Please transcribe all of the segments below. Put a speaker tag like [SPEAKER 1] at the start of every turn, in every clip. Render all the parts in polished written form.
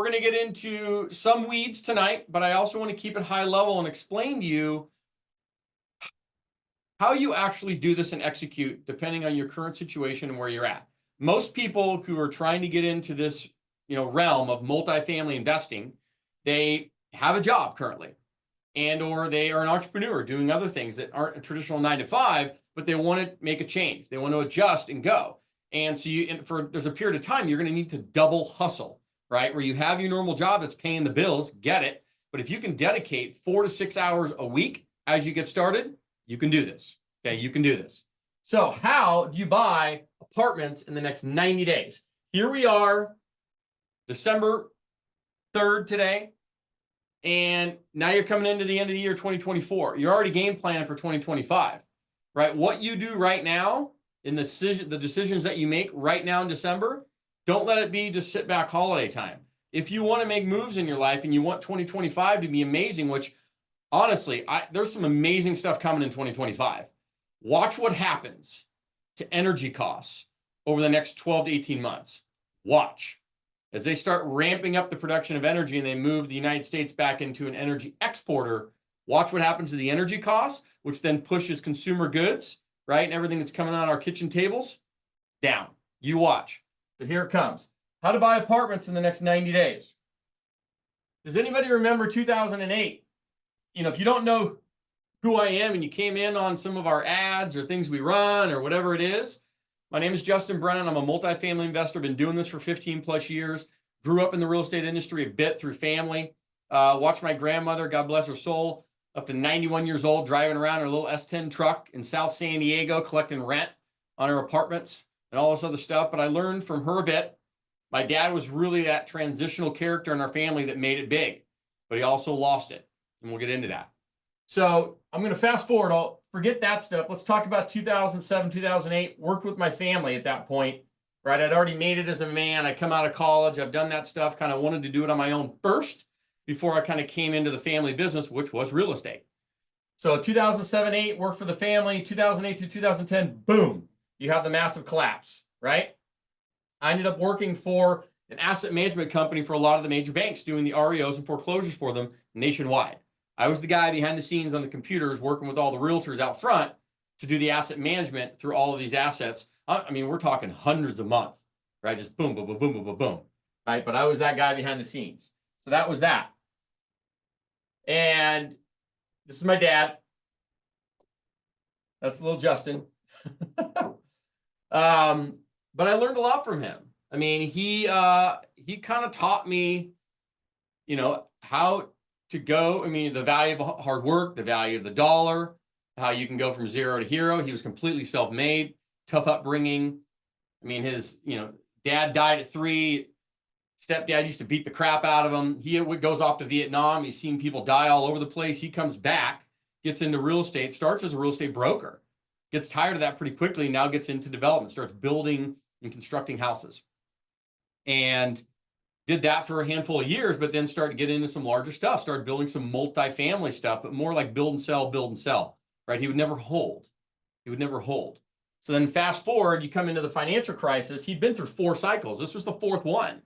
[SPEAKER 1] going to get into some weeds tonight, but I also want to keep it high level and explain to you how you actually do this and execute depending on your current situation and where you're at. Most people who are trying to get into this, realm of multifamily investing, they have a job currently, and or they are an entrepreneur doing other things that aren't a traditional 9 to 5, but they want to make a change. They want to adjust and go. And so there's a period of time you're going to need to double hustle, right? Where you have your normal job that's paying the bills, get it. But if you can dedicate 4 to 6 hours a week as you get started, you can do this. Okay, you can do this. So how do you buy apartments in the next 90 days? Here we are, December 3rd today. And now you're coming into the end of the year 2024. You're already game planning for 2025, right? What you do right now in the decisions that you make right now in December, don't let it be just sit back holiday time. If you want to make moves in your life and you want 2025 to be amazing, which honestly, there's some amazing stuff coming in 2025. Watch what happens to energy costs over the next 12 to 18 months. Watch. As they start ramping up the production of energy and they move the United States back into an energy exporter, watch what happens to the energy costs, which then pushes consumer goods, right? And everything that's coming on our kitchen tables, down. You watch. So here it comes. How to buy apartments in the next 90 days. Does anybody remember 2008? If you don't know who I am and you came in on some of our ads or things we run or whatever it is, my name is Justin Brennan. I'm a multifamily investor. Been doing this for 15 plus years. Grew up in the real estate industry a bit through family. Watched my grandmother, God bless her soul, up to 91 years old, driving around in a little S10 truck in South San Diego, collecting rent on her apartments and all this other stuff. But I learned from her a bit. My dad was really that transitional character in our family that made it big, but he also lost it. And we'll get into that. So I'm going to fast forward. I'll forget that stuff. Let's talk about 2007, 2008. Worked with my family at that point, right? I'd already made it as a man. I come out of college. I've done that stuff. Kind of wanted to do it on my own first before I kind of came into the family business, which was real estate. So 2007, 8, worked for the family. 2008 to 2010, boom, you have the massive collapse, right? I ended up working for an asset management company for a lot of the major banks, doing the REOs and foreclosures for them nationwide. I was the guy behind the scenes on the computers working with all the realtors out front to do the asset management through all of these assets. I mean, we're talking hundreds a month, right? Just boom, boom, boom, boom, boom, boom, boom, right? But I was that guy behind the scenes. So that was that. And this is my dad. That's little Justin. But I learned a lot from him. I mean, he kind of taught me, how to go. I mean, the value of hard work, the value of the dollar, how you can go from zero to hero. He was completely self-made, tough upbringing. I mean, his, dad died at 3. Stepdad used to beat the crap out of him. He goes off to Vietnam. He's seen people die all over the place. He comes back, gets into real estate, starts as a real estate broker, gets tired of that pretty quickly, now gets into development, starts building and constructing houses. And did that for a handful of years, but then started getting into some larger stuff, started building some multifamily stuff, but more like build and sell, right? He would never hold. He would never hold. So then fast forward, you come into the financial crisis. He'd been through 4 cycles. This was the 4th one.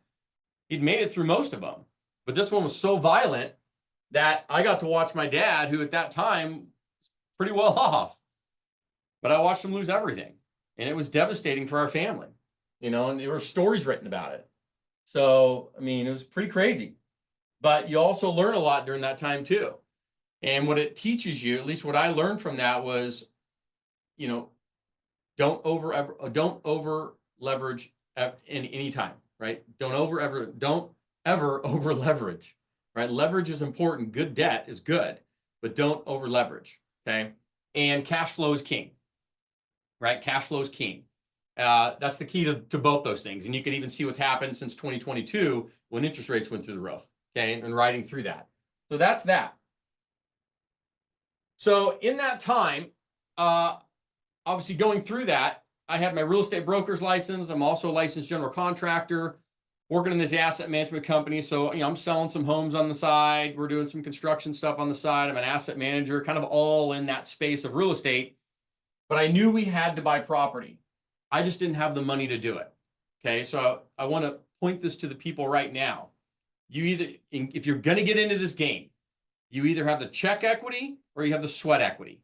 [SPEAKER 1] He'd made it through most of them, but this one was so violent that I got to watch my dad, who at that time was pretty well off, but I watched him lose everything. And it was devastating for our family, and there were stories written about it. So, I mean, it was pretty crazy, but you also learn a lot during that time too. And what it teaches you, at least what I learned from that was, don't over leverage in any time, right? Don't ever over leverage, right? Leverage is important. Good debt is good, but don't over leverage. Okay. And cash flow is king, right? Cash flow is king. That's the key to both those things. And you can even see what's happened since 2022 when interest rates went through the roof, okay, and riding through that. So that's that. So in that time, obviously going through that, I had my real estate broker's license. I'm also a licensed general contractor, working in this asset management company. So, I'm selling some homes on the side. We're doing some construction stuff on the side. I'm an asset manager, kind of all in that space of real estate. But I knew we had to buy property. I just didn't have the money to do it. Okay, so I want to point this to the people right now. if you're going to get into this game, you either have the check equity or you have the sweat equity.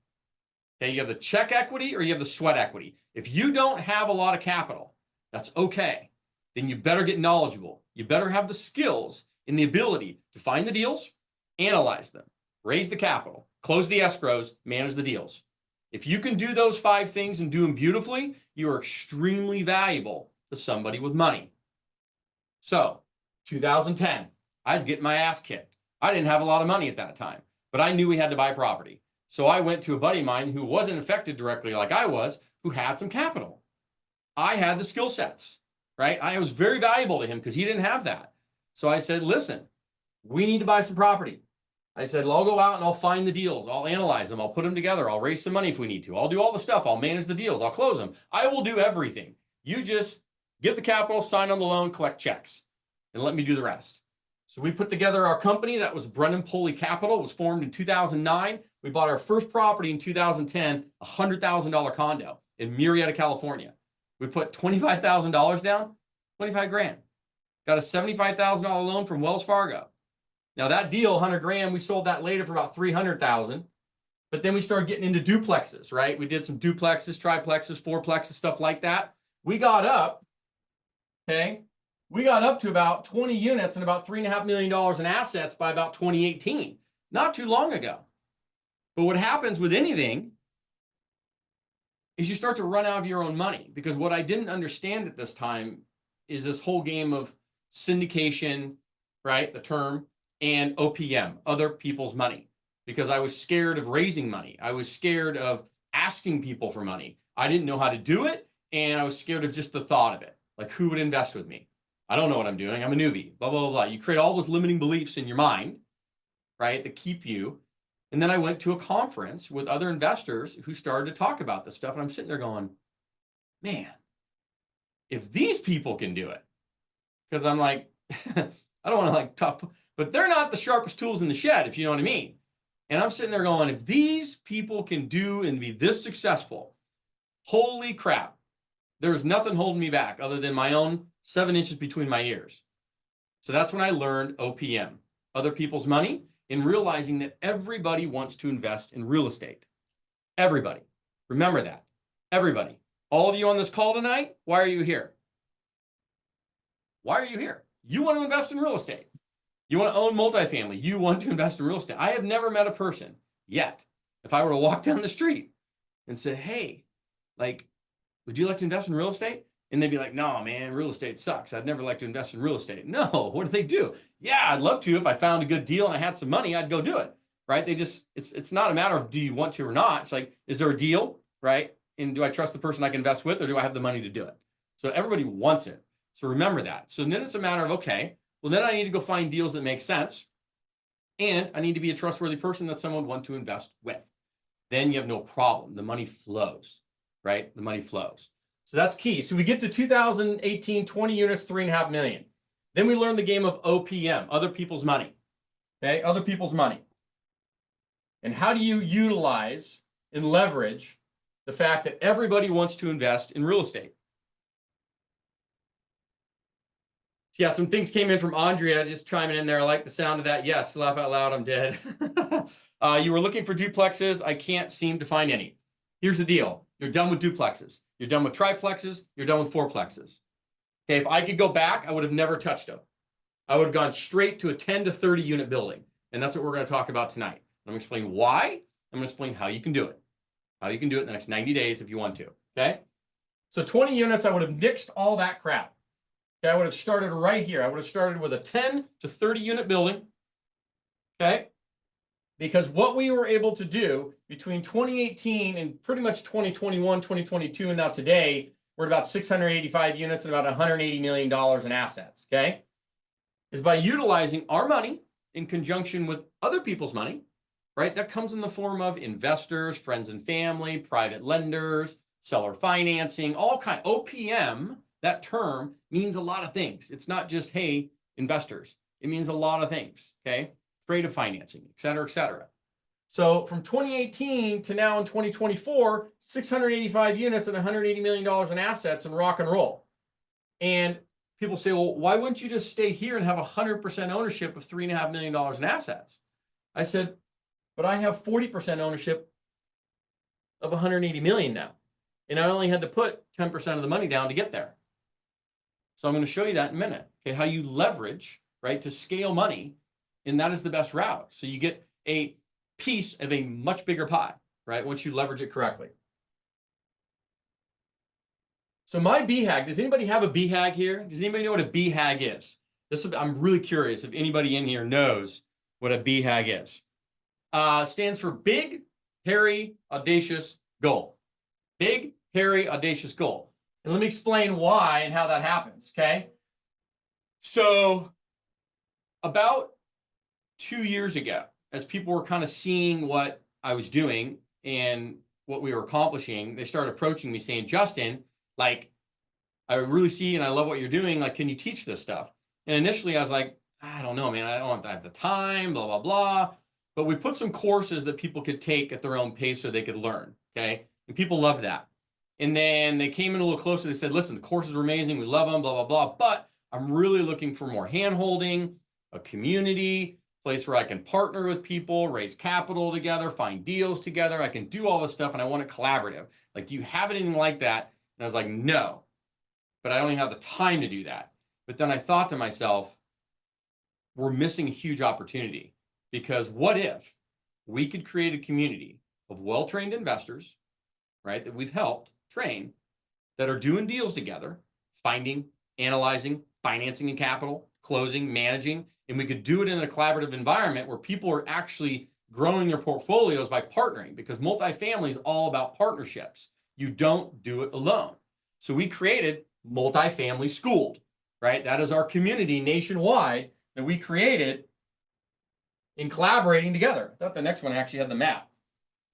[SPEAKER 1] Okay, you have the check equity or you have the sweat equity. If you don't have a lot of capital, that's okay. Then you better get knowledgeable. You better have the skills and the ability to find the deals, analyze them, raise the capital, close the escrows, manage the deals. If you can do those 5 things and do them beautifully, you are extremely valuable to somebody with money. So, 2010, I was getting my ass kicked. I didn't have a lot of money at that time, but I knew we had to buy property. So I went to a buddy of mine who wasn't affected directly like I was, who had some capital. I had the skill sets, right? I was very valuable to him because he didn't have that. So I said, listen, we need to buy some property. I said, I'll go out and I'll find the deals. I'll analyze them. I'll put them together. I'll raise some money if we need to. I'll do all the stuff. I'll manage the deals. I'll close them. I will do everything. You just get the capital, sign on the loan, collect checks, and let me do the rest. So we put together our company. That was Brennan Capital. It was formed in 2009. We bought our first property in 2010, a $100,000 condo in Murrieta, California. We put $25,000 down, 25 grand. Got a $75,000 loan from Wells Fargo. Now that deal, 100 grand, we sold that later for about 300,000. But then we started getting into duplexes, right? We did some duplexes, triplexes, fourplexes, stuff like that. We got up, okay? We got up to about 20 units and about $3.5 million in assets by about 2018. Not too long ago. But what happens with anything is you start to run out of your own money, because what I didn't understand at this time is this whole game of syndication, right? The term, and OPM, other people's money, because I was scared of raising money. I was scared of asking people for money. I didn't know how to do it. And I was scared of just the thought of it. Like, who would invest with me? I don't know what I'm doing. I'm a newbie, blah, blah, blah, blah. You create all those limiting beliefs in your mind, right, that keep you. And then I went to a conference with other investors who started to talk about this stuff. And I'm sitting there going, man, if these people can do it, because I'm like, I don't want to like tough, but they're not the sharpest tools in the shed, if you know what I mean. And I'm sitting there going, if these people can do and be this successful, holy crap, there's nothing holding me back other than my own 7 inches between my ears. So that's when I learned OPM, other people's money, in realizing that everybody wants to invest in real estate. Everybody. Remember that. Everybody. All of you on this call tonight, why are you here? Why are you here? You want to invest in real estate. You want to own multifamily. You want to invest in real estate. I have never met a person yet, if I were to walk down the street and say, hey, like, would you like to invest in real estate? And they'd be like, no, man, real estate sucks. I'd never like to invest in real estate. No, what do they do? Yeah, I'd love to. If I found a good deal and I had some money, I'd go do it, right? It's not a matter of do you want to or not. It's like, is there a deal, right? And do I trust the person I can invest with, or do I have the money to do it? So everybody wants it. So remember that. So then it's a matter of, okay, well, then I need to go find deals that make sense. And I need to be a trustworthy person that someone would want to invest with. Then you have no problem. The money flows, right? The money flows. So that's key. So we get to 2018, 20 units, $3.5 million. Then we learn the game of OPM, other people's money. Okay, other people's money. And how do you utilize and leverage the fact that everybody wants to invest in real estate? Yeah, some things came in from Andrea, just chiming in there. I like the sound of that. Yes, laugh out loud, I'm dead. You were looking for duplexes. I can't seem to find any. Here's the deal. You're done with duplexes. You're done with triplexes. You're done with fourplexes. Okay, if I could go back, I would have never touched them. I would have gone straight to a 10 to 30 unit building. And that's what we're going to talk about tonight. I'm going to explain why. I'm going to explain how you can do it. How you can do it in the next 90 days if you want to. Okay, so 20 units, I would have nixed all that crap. Okay, I would have started right here. I would have started with a 10 to 30 unit building. Okay, because what we were able to do between 2018 and pretty much 2021, 2022, and now today, we're at about 685 units and about $180 million in assets, okay? Is by utilizing our money in conjunction with other people's money, right? That comes in the form of investors, friends and family, private lenders, seller financing, all kind. OPM, that term means a lot of things. It's not just, hey, investors. It means a lot of things, okay? Creative financing, et cetera, et cetera. So from 2018 to now in 2024, 685 units and $180 million in assets and rock and roll. And people say, well, why wouldn't you just stay here and have 100% ownership of $3.5 million in assets? I said, but I have 40% ownership of 180 million now. And I only had to put 10% of the money down to get there. So I'm going to show you that in a minute. Okay, how you leverage, right, to scale money. And that is the best route. So you get a piece of a much bigger pie, right, once you leverage it correctly. So my BHAG, does anybody have a BHAG here? Does anybody know what a BHAG is? I'm really curious if anybody in here knows what a BHAG is. Stands for Big, Hairy, Audacious Goal. Big, hairy, audacious goal. And let me explain why and how that happens, okay? So about 2 years ago, as people were kind of seeing what I was doing and what we were accomplishing, they started approaching me saying, Justin, like, I really see and I love what you're doing. Like, can you teach this stuff? And initially I was like, I don't know, man. I don't have the time, blah, blah, blah. But we put some courses that people could take at their own pace so they could learn, okay? And people loved that. And then they came in a little closer. They said, listen, the courses are amazing. We love them, blah, blah, blah. But I'm really looking for more hand-holding, a community, place where I can partner with people, raise capital together, find deals together. I can do all this stuff, and I want it collaborative. Like, do you have anything like that? And I was like, no, but I don't even have the time to do that. But then I thought to myself, we're missing a huge opportunity, because what if we could create a community of well-trained investors, right, that we've helped train, that are doing deals together, finding, analyzing, financing and capital, closing, managing, and we could do it in a collaborative environment where people are actually growing their portfolios by partnering, because multifamily is all about partnerships. You don't do it alone. So we created Multifamily Schooled, right? That is our community nationwide that we created in collaborating together. I thought the next one actually had the map,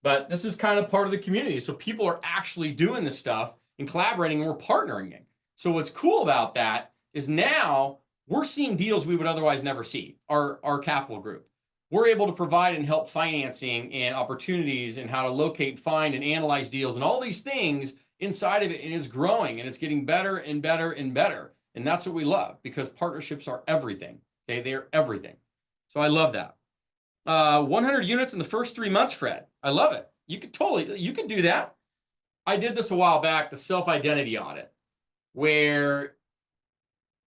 [SPEAKER 1] but this is kind of part of the community. So people are actually doing this stuff and collaborating, and we're partnering. So what's cool about that is now we're seeing deals we would otherwise never see. Our capital group, we're able to provide and help financing and opportunities and how to locate, find, and analyze deals and all these things inside of it. And it's growing and it's getting better and better and better. And that's what we love, because partnerships are everything. Okay, they're everything. So I love that. 100 units in the first 3 months, Fred. I love it. You could do that. I did this a while back, the self-identity audit, where,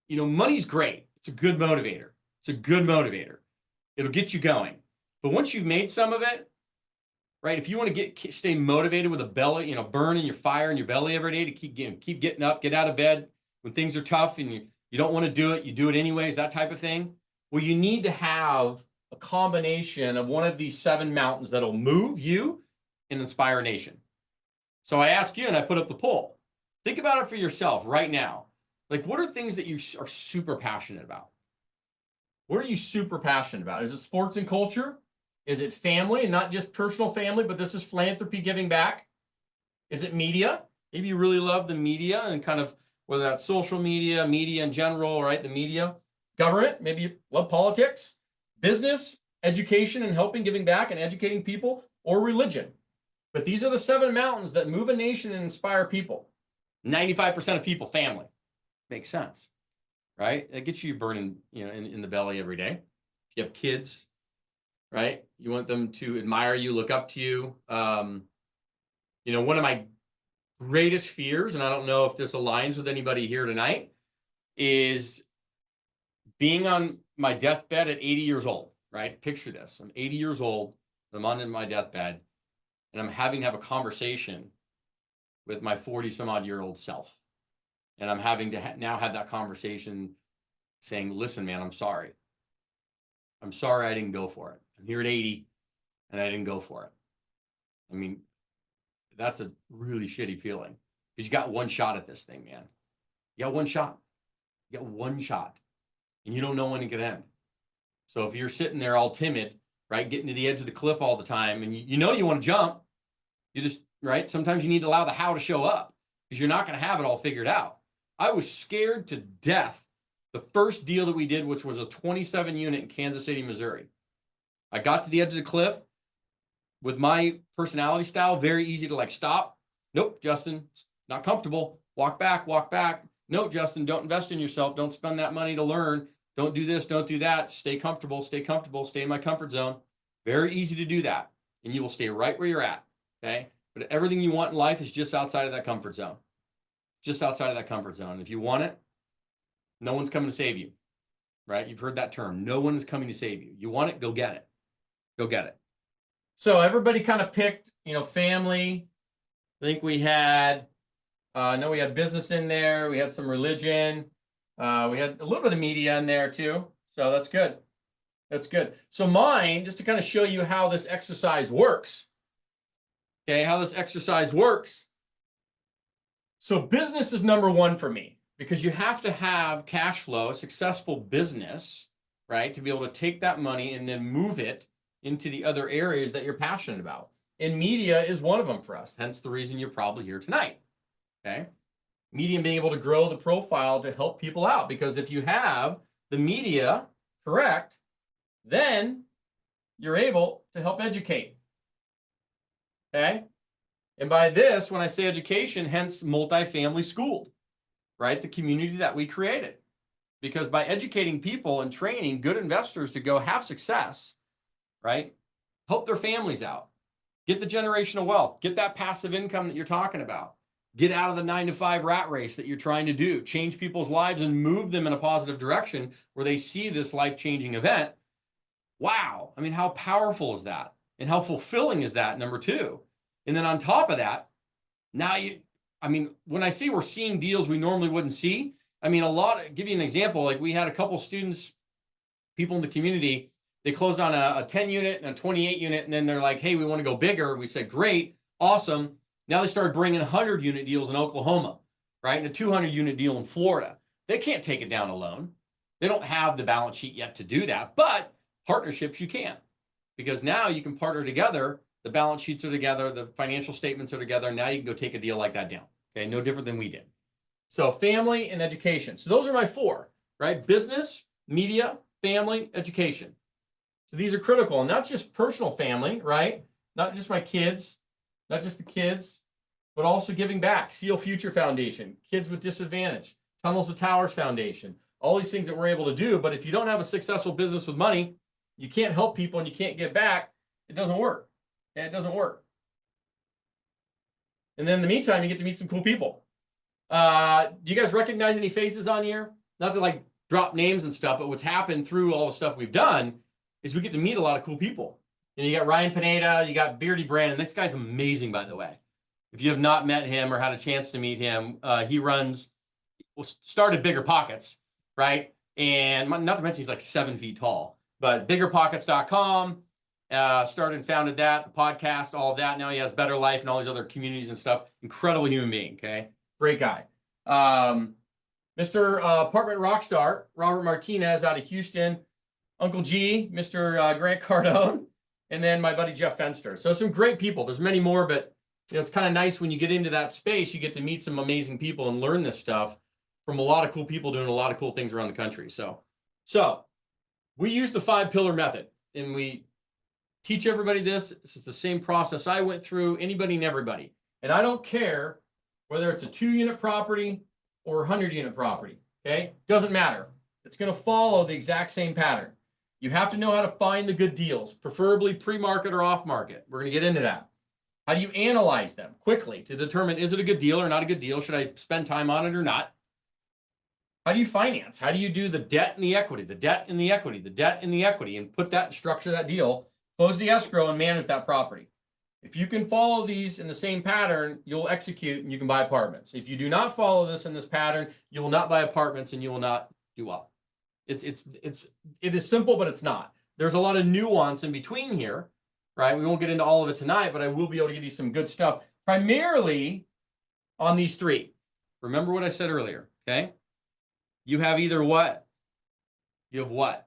[SPEAKER 1] you know, money's great. It's a good motivator. It's a good motivator. It'll get you going. But once you've made some of it, right, if you want to stay motivated with a belly, you know, burn in your fire in your belly every day to keep getting up, get out of bed when things are tough and you don't want to do it, you do it anyways, that type of thing. Well, you need to have a combination of one of these 7 mountains that'll move you and inspire a nation. So I ask you, and I put up the poll. Think about it for yourself right now. Like, what are things that you are super passionate about? What are you super passionate about? Is it sports and culture? Is it family, and not just personal family, but this is philanthropy, giving back? Is it media? Maybe you really love the media and kind of, whether that's social media, media in general, right? The media. Government, maybe you love politics. Business, education and helping, giving back and educating people, or religion. But these are the 7 mountains that move a nation and inspire people. 95% of people, family. Makes sense, right? That gets you burning, you know, in the belly every day. If you have kids, right? You want them to admire you, look up to you. You know, one of my greatest fears, and I don't know if this aligns with anybody here tonight, is being on my deathbed at 80 years old, right? Picture this. I'm 80 years old. I'm on my deathbed, and I'm having to have a conversation with my 40-some-odd-year-old self. And I'm having to now have that conversation saying, listen, man, I'm sorry. I'm sorry I didn't go for it. I'm here at 80, and I didn't go for it. I mean, that's a really shitty feeling, because you got one shot at this thing, man. You got one shot. You got one shot. And you don't know when it could end. So if you're sitting there all timid, right, getting to the edge of the cliff all the time, and you know you want to jump, you just, right, sometimes you need to allow the how to show up, because you're not going to have it all figured out. I was scared to death the first deal that we did, which was a 27 unit in Kansas City, Missouri. I got to the edge of the cliff. With my personality style, very easy to like stop. Nope, Justin, not comfortable. Walk back, walk back. No, Justin, don't invest in yourself. Don't spend that money to learn. Don't do this, don't do that. Stay comfortable, stay in my comfort zone. Very easy to do that. And you will stay right where you're at, okay? But everything you want in life is just outside of that comfort zone. Just outside of that comfort zone. If you want it, no one's coming to save you, right? You've heard that term. No one is coming to save you. You want it, go get it. Go get it. So everybody kind of picked, family. I think we had, no, we had business in there. We had some religion. We had a little bit of media in there too. So that's good. That's good. So mine, just to kind of show you how this exercise works. Okay, how this exercise works. So business is number one for me because you have to have cash flow, a successful business, right? To be able to take that money and then move it into the other areas that you're passionate about. And media is one of them for us. Hence the reason you're probably here tonight. Okay. Media being able to grow the profile to help people out, because if you have the media correct, then you're able to help educate. Okay. And by this, when I say education, hence multifamily schooled, right? The community that we created. Because by educating people and training good investors to go have success, right? Help their families out. Get the generational wealth. Get that passive income that you're talking about. Get out of the 9-to-5 rat race that you're trying to do. Change people's lives and move them in a positive direction where they see this life-changing event. Wow. I mean, how powerful is that? And how fulfilling is that, number two? And then on top of that, now when I say we're seeing deals we normally wouldn't see, give you an example. Like we had a couple students, people in the community, they closed on a 10 unit and a 28 unit. And then they're like, hey, we want to go bigger. And we said, great, awesome. Now they started bringing 100 unit deals in Oklahoma, right? And a 200 unit deal in Florida. They can't take it down alone. They don't have the balance sheet yet to do that, but partnerships you can, because now you can partner together. The balance sheets are together. The financial statements are together. Now you can go take a deal like that down. Okay. No different than we did. So family and education. So those are my four, right? Business, media, family, education. So these are critical, and not just personal family, right? Not just my kids, not just the kids, but also giving back. Seal Future Foundation, Kids with Disadvantage, Tunnels to Towers Foundation, all these things that we're able to do. But if you don't have a successful business with money, you can't help people and you can't give back, it doesn't work. Okay? It doesn't work. And then in the meantime, you get to meet some cool people. Do you guys recognize any faces on here? Not to like drop names and stuff, but what's happened through all the stuff we've done is we get to meet a lot of cool people. And you got Ryan Pineda, you got Beardy Brennan. This guy's amazing, by the way. If you have not met him or had a chance to meet him, he started Bigger Pockets, right? And not to mention he's like 7 feet tall, but biggerpockets.com, started and founded that, the podcast, all of that. Now he has Better Life and all these other communities and stuff. Incredible human being, okay? Great guy. Mr. Apartment Rockstar, Robert Martinez out of Houston. Uncle G, Mr. Grant Cardone, and then my buddy Jeff Fenster. So some great people. There's many more, but it's kind of nice when you get into that space, you get to meet some amazing people and learn this stuff from a lot of cool people doing a lot of cool things around the country. So we use the 5-pillar method, and we teach everybody this. This is the same process I went through, anybody and everybody. And I don't care whether it's a 2-unit property or a 100-unit property, okay? Doesn't matter. It's going to follow the exact same pattern. You have to know how to find the good deals, preferably pre-market or off-market. We're going to get into that. How do you analyze them quickly to determine, is it a good deal or not a good deal? Should I spend time on it or not? How do you finance? How do you do the debt and the equity, the debt and the equity, the debt and the equity, and put that, structure that deal, close the escrow, and manage that property? If you can follow these in the same pattern, you'll execute and you can buy apartments. If you do not follow this in this pattern, you will not buy apartments and you will not do well. It is simple, but it's not. There's a lot of nuance in between here, right? We won't get into all of it tonight, but I will be able to give you some good stuff, primarily on these three. Remember what I said earlier, okay? You have either what? You have what?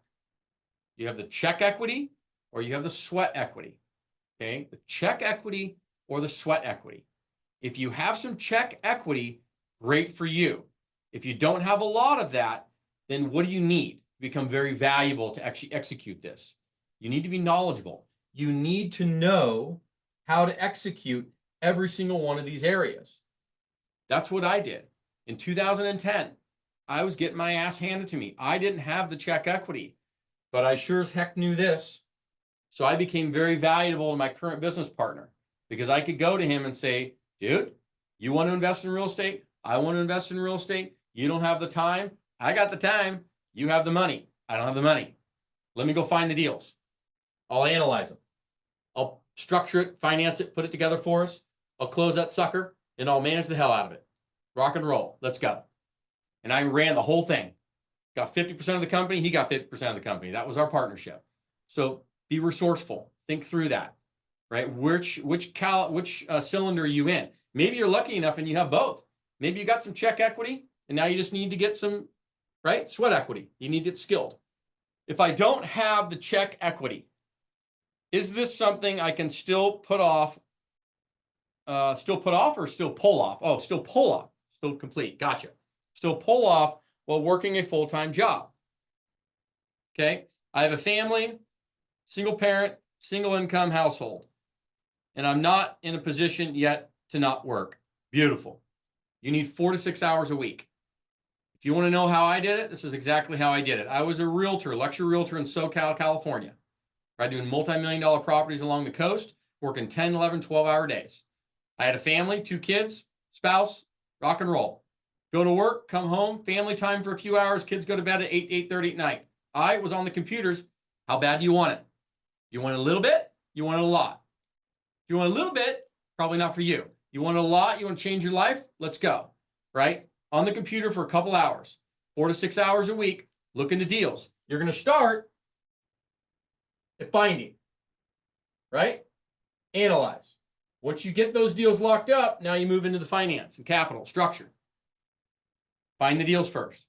[SPEAKER 1] You have the check equity or you have the sweat equity, okay? The check equity or the sweat equity. If you have some check equity, great for you. If you don't have a lot of that, then what do you need to become very valuable to actually execute this? You need to be knowledgeable. You need to know how to execute every single one of these areas. That's what I did. In 2010, I was getting my ass handed to me. I didn't have the check equity, but I sure as heck knew this. So I became very valuable to my current business partner because I could go to him and say, dude, you want to invest in real estate? I want to invest in real estate. You don't have the time. I got the time. You have the money. I don't have the money. Let me go find the deals. I'll analyze them. I'll structure it, finance it, put it together for us. I'll close that sucker and I'll manage the hell out of it. Rock and roll. Let's go. And I ran the whole thing. Got 50% of the company. He got 50% of the company. That was our partnership. So be resourceful. Think through that, right? Which cylinder are you in? Maybe you're lucky enough and you have both. Maybe you got some check equity and now you just need to get some, right? Sweat equity. You need to get skilled. If I don't have the check equity, is this something I can still put off? Or still pull off? Oh, still pull off. Still complete. Gotcha. Still pull off while working a full-time job. Okay. I have a family, single parent, single income household, and I'm not in a position yet to not work. Beautiful. You need 4 to 6 hours a week. If you want to know how I did it, this is exactly how I did it. I was a realtor, luxury realtor in SoCal, California, right? Doing multi-million-dollar properties along the coast, working 10, 11, 12-hour days. I had a family, 2 kids, spouse, rock and roll. Go to work, come home, family time for a few hours, kids go to bed at 8, 8:30 at night. I was on the computers. How bad do you want it? You want it a little bit? You want it a lot? If you want a little bit, probably not for you. You want it a lot? You want to change your life? Let's go, right? On the computer for a couple hours, 4 to 6 hours a week, look into deals. You're going to start at finding, right? Analyze. Once you get those deals locked up, now you move into the finance and capital structure. Find the deals first.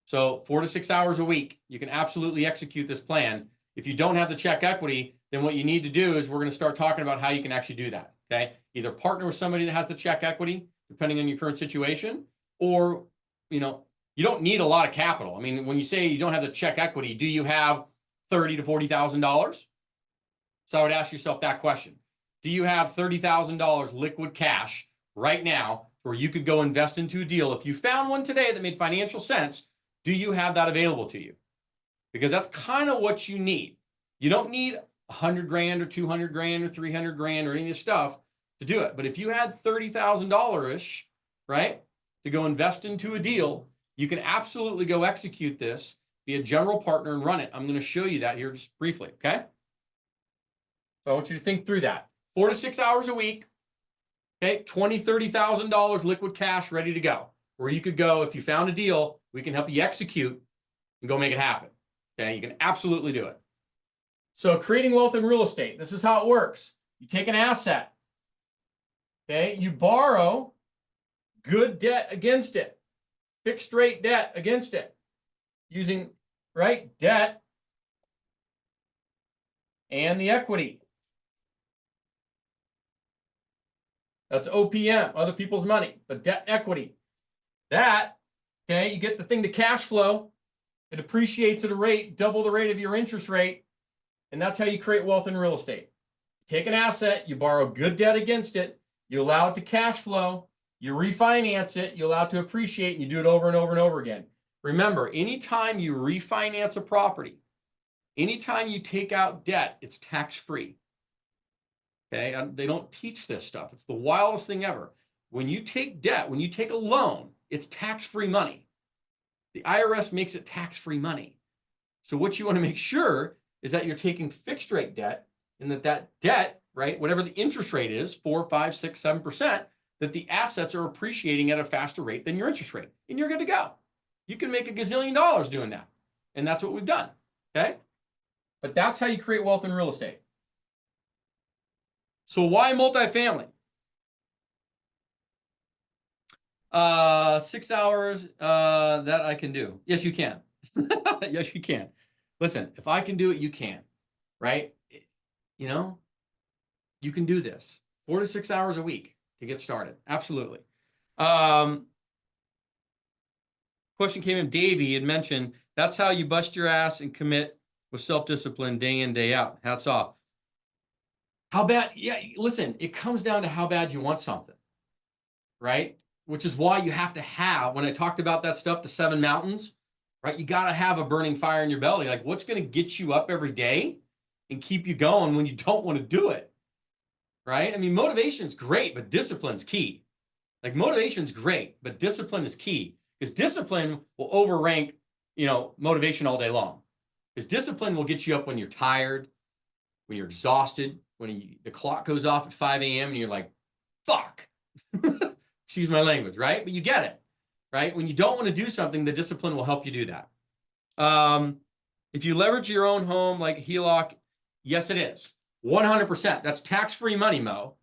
[SPEAKER 1] So 4 to 6 hours a week, you can absolutely execute this plan. If you don't have the check equity, then what you need to do is we're going to start talking about how you can actually do that. Okay. Either partner with somebody that has the check equity, depending on your current situation, or, you don't need a lot of capital. I mean, when you say you don't have the check equity, do you have $30,000 to $40,000? So I would ask yourself that question. Do you have $30,000 liquid cash right now where you could go invest into a deal? If you found one today that made financial sense, do you have that available to you? Because that's kind of what you need. You don't need 100 grand or 200 grand or 300 grand or any of this stuff to do it. But if you had $30,000-ish, right, to go invest into a deal, you can absolutely go execute this, be a general partner and run it. I'm going to show you that here just briefly, okay? So I want you to think through that. 4 to 6 hours a week, okay, $20,000, $30,000 liquid cash ready to go. Where you could go, if you found a deal, we can help you execute and go make it happen. Okay, you can absolutely do it. So creating wealth in real estate, this is how it works. You take an asset, okay, you borrow good debt against it, fixed rate debt against it, using, right, debt and the equity. That's OPM, other people's money, but debt equity. That, okay, you get the thing to cash flow. It appreciates at a rate, double the rate of your interest rate. And that's how you create wealth in real estate. You take an asset, you borrow good debt against it, you allow it to cash flow, you refinance it, you allow it to appreciate, and you do it over and over and over again. Remember, anytime you refinance a property, anytime you take out debt, it's tax-free. Okay, they don't teach this stuff. It's the wildest thing ever. When you take debt, when you take a loan, it's tax-free money. The IRS makes it tax-free money. So what you want to make sure is that you're taking fixed rate debt and that debt, right, whatever the interest rate is, 4, 5, 6, 7%, that the assets are appreciating at a faster rate than your interest rate. And you're good to go. You can make $1 gazillion doing that. And that's what we've done. Okay. But that's how you create wealth in real estate. So why multifamily? 6 hours that I can do. Yes, you can. Yes, you can. Listen, if I can do it, you can, right? You can do this. 4 to 6 hours a week to get started. Absolutely. Question came in. Davey had mentioned that's how you bust your ass and commit with self-discipline day in, day out. Hats off. How bad? Yeah, listen, it comes down to how bad you want something, right? which is why you have to have, when I talked about that stuff, the 7 mountains, right? You got to have a burning fire in your belly. Like, what's going to get you up every day and keep you going when you don't want to do it, right? I mean, motivation is great, but discipline's key. Like, motivation's great, but discipline is key, because discipline will overrank, motivation all day long. Because discipline will get you up when you're tired, when you're exhausted, when the clock goes off at 5 a.m. and you're like, fuck. Excuse my language, right? But you get it, right? When you don't want to do something, the discipline will help you do that. If you leverage your own home like HELOC, yes, it is. 100%. That's tax-free money, Mo,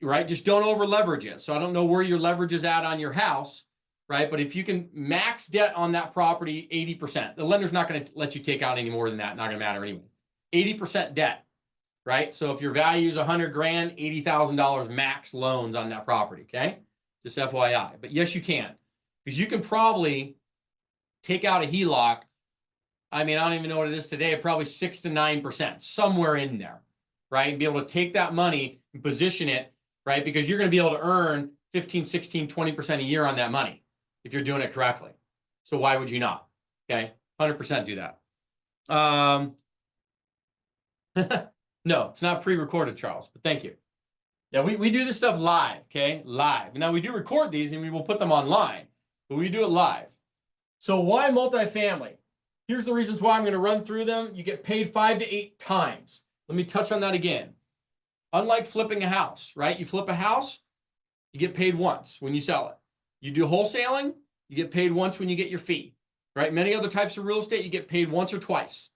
[SPEAKER 1] right? Just don't over leverage it. So I don't know where your leverage is at on your house, right? But if you can max debt on that property, 80%, the lender's not going to let you take out any more than that. Not going to matter anyway. 80% debt, right? So if your value is 100 grand, $80,000 max loans on that property, okay? Just FYI. But yes, you can, because you can probably take out a HELOC. I mean, I don't even know what it is today, probably 6 to 9%, somewhere in there, right? And be able to take that money and position it, right? Because you're going to be able to earn 15, 16, 20% a year on that money if you're doing it correctly. So why would you not? Okay, 100% do that. No, it's not pre-recorded, Charles, but thank you. Yeah, we do this stuff live, okay? Live. Now, we do record these and we will put them online, but we do it live. So why multifamily? Here's the reasons why I'm going to run through them. You get paid 5 to 8 times. Let me touch on that again. Unlike flipping a house, right? You flip a house, you get paid once when you sell it. You do wholesaling, you get paid once when you get your fee, right? Many other types of real estate, you get paid once or twice.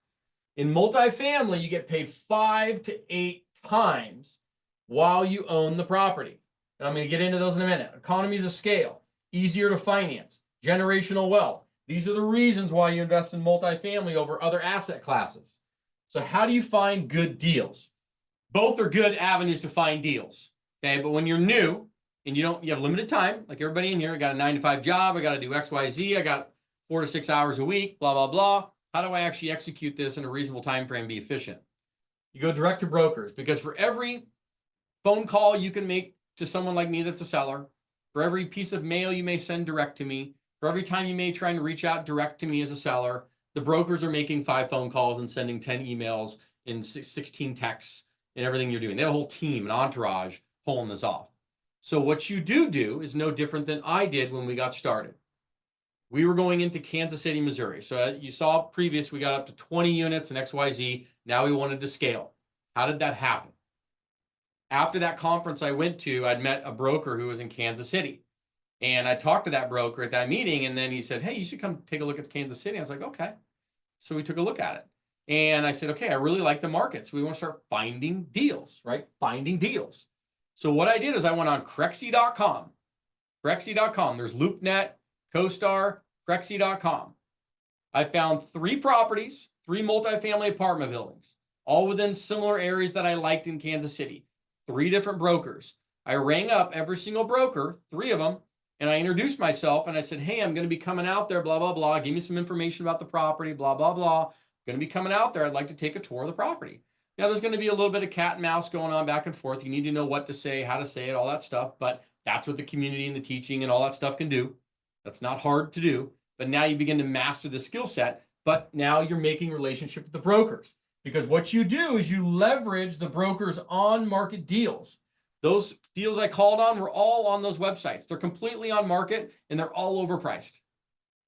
[SPEAKER 1] In multifamily, you get paid 5 to 8 times while you own the property. And I'm going to get into those in a minute. Economies of scale, easier to finance, generational wealth. These are the reasons why you invest in multifamily over other asset classes. So how do you find good deals? Both are good avenues to find deals, okay? But when you're new and you have limited time, like everybody in here, I got a 9 to 5 job, I got to do X, Y, Z, I got 4 to 6 hours a week, blah, blah, blah. How do I actually execute this in a reasonable time frame and be efficient? You go direct to brokers, because for every phone call you can make to someone like me that's a seller, for every piece of mail you may send direct to me, for every time you may try and reach out direct to me as a seller, the brokers are making 5 phone calls and sending 10 emails and 16 texts and everything you're doing. They have a whole team, an entourage pulling this off. So what you do is no different than I did when we got started. We were going into Kansas City, Missouri. So you saw previous, we got up to 20 units and XYZ. Now we wanted to scale. How did that happen? After that conference I went to, I'd met a broker who was in Kansas City. And I talked to that broker at that meeting, and then he said, hey, you should come take a look at Kansas City. I was like, okay. So we took a look at it. And I said, okay, I really like the market. So we want to start finding deals, right? Finding deals. So what I did is I went on Crexy.com. Crexy.com. There's LoopNet, CoStar, Crexy.com. I found 3 properties, 3 multifamily apartment buildings, all within similar areas that I liked in Kansas City. 3 different brokers. I rang up every single broker, 3 of them, and I introduced myself and I said, hey, I'm going to be coming out there, blah, blah, blah. Give me some information about the property, blah, blah, blah. Going to be coming out there. I'd like to take a tour of the property. Now, there's going to be a little bit of cat and mouse going on back and forth. You need to know what to say, how to say it, all that stuff. But that's what the community and the teaching and all that stuff can do. That's not hard to do. But now you begin to master the skill set. But now you're making relationship with the brokers. Because what you do is you leverage the brokers' on-market deals. Those deals I called on were all on those websites. They're completely on market and they're all overpriced.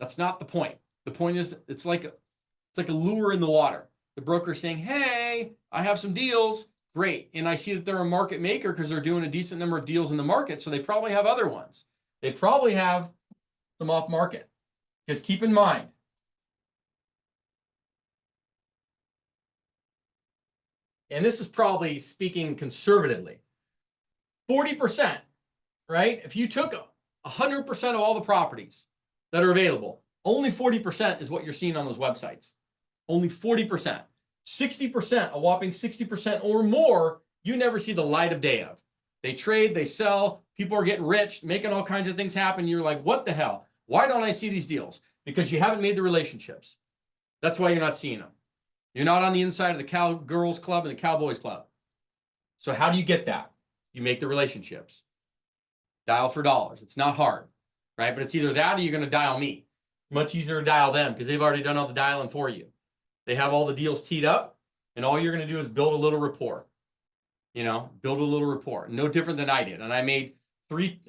[SPEAKER 1] That's not the point. The point is it's like a lure in the water. The broker's saying, hey, I have some deals. Great. And I see that they're a market maker because they're doing a decent number of deals in the market. So they probably have other ones. They probably have some off market. Because keep in mind, and this is probably speaking conservatively, 40%, right? If you took 100% of all the properties that are available, only 40% is what you're seeing on those websites. Only 40%. 60%, a whopping 60% or more, you never see the light of day of. They trade, they sell, people are getting rich, making all kinds of things happen. You're like, what the hell? Why don't I see these deals? Because you haven't made the relationships. That's why you're not seeing them. You're not on the inside of the Cowgirls Club and the Cowboys Club. So how do you get that? You make the relationships. Dial for dollars. It's not hard, right? But it's either that or you're going to dial me. Much easier to dial them because they've already done all the dialing for you. They have all the deals teed up, and all you're going to do is build a little rapport. Build a little rapport. No different than I did. And I made three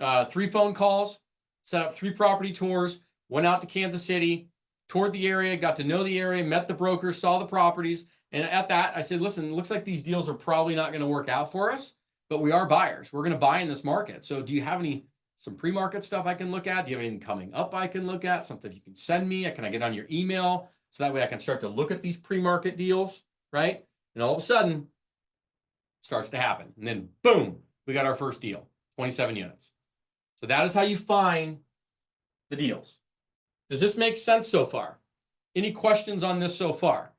[SPEAKER 1] phone calls, set up 3 property tours, went out to Kansas City, toured the area, got to know the area, met the brokers, saw the properties. And at that, I said, listen, it looks like these deals are probably not going to work out for us, but we are buyers. We're going to buy in this market. So do you have some pre-market stuff I can look at? Do you have anything coming up I can look at? Something you can send me? Can I get on your email? So that way I can start to look at these pre-market deals, right? And all of a sudden, it starts to happen. And then boom, we got our first deal, 27 units. So that is how you find the deals. Does this make sense so far? Any questions on this so far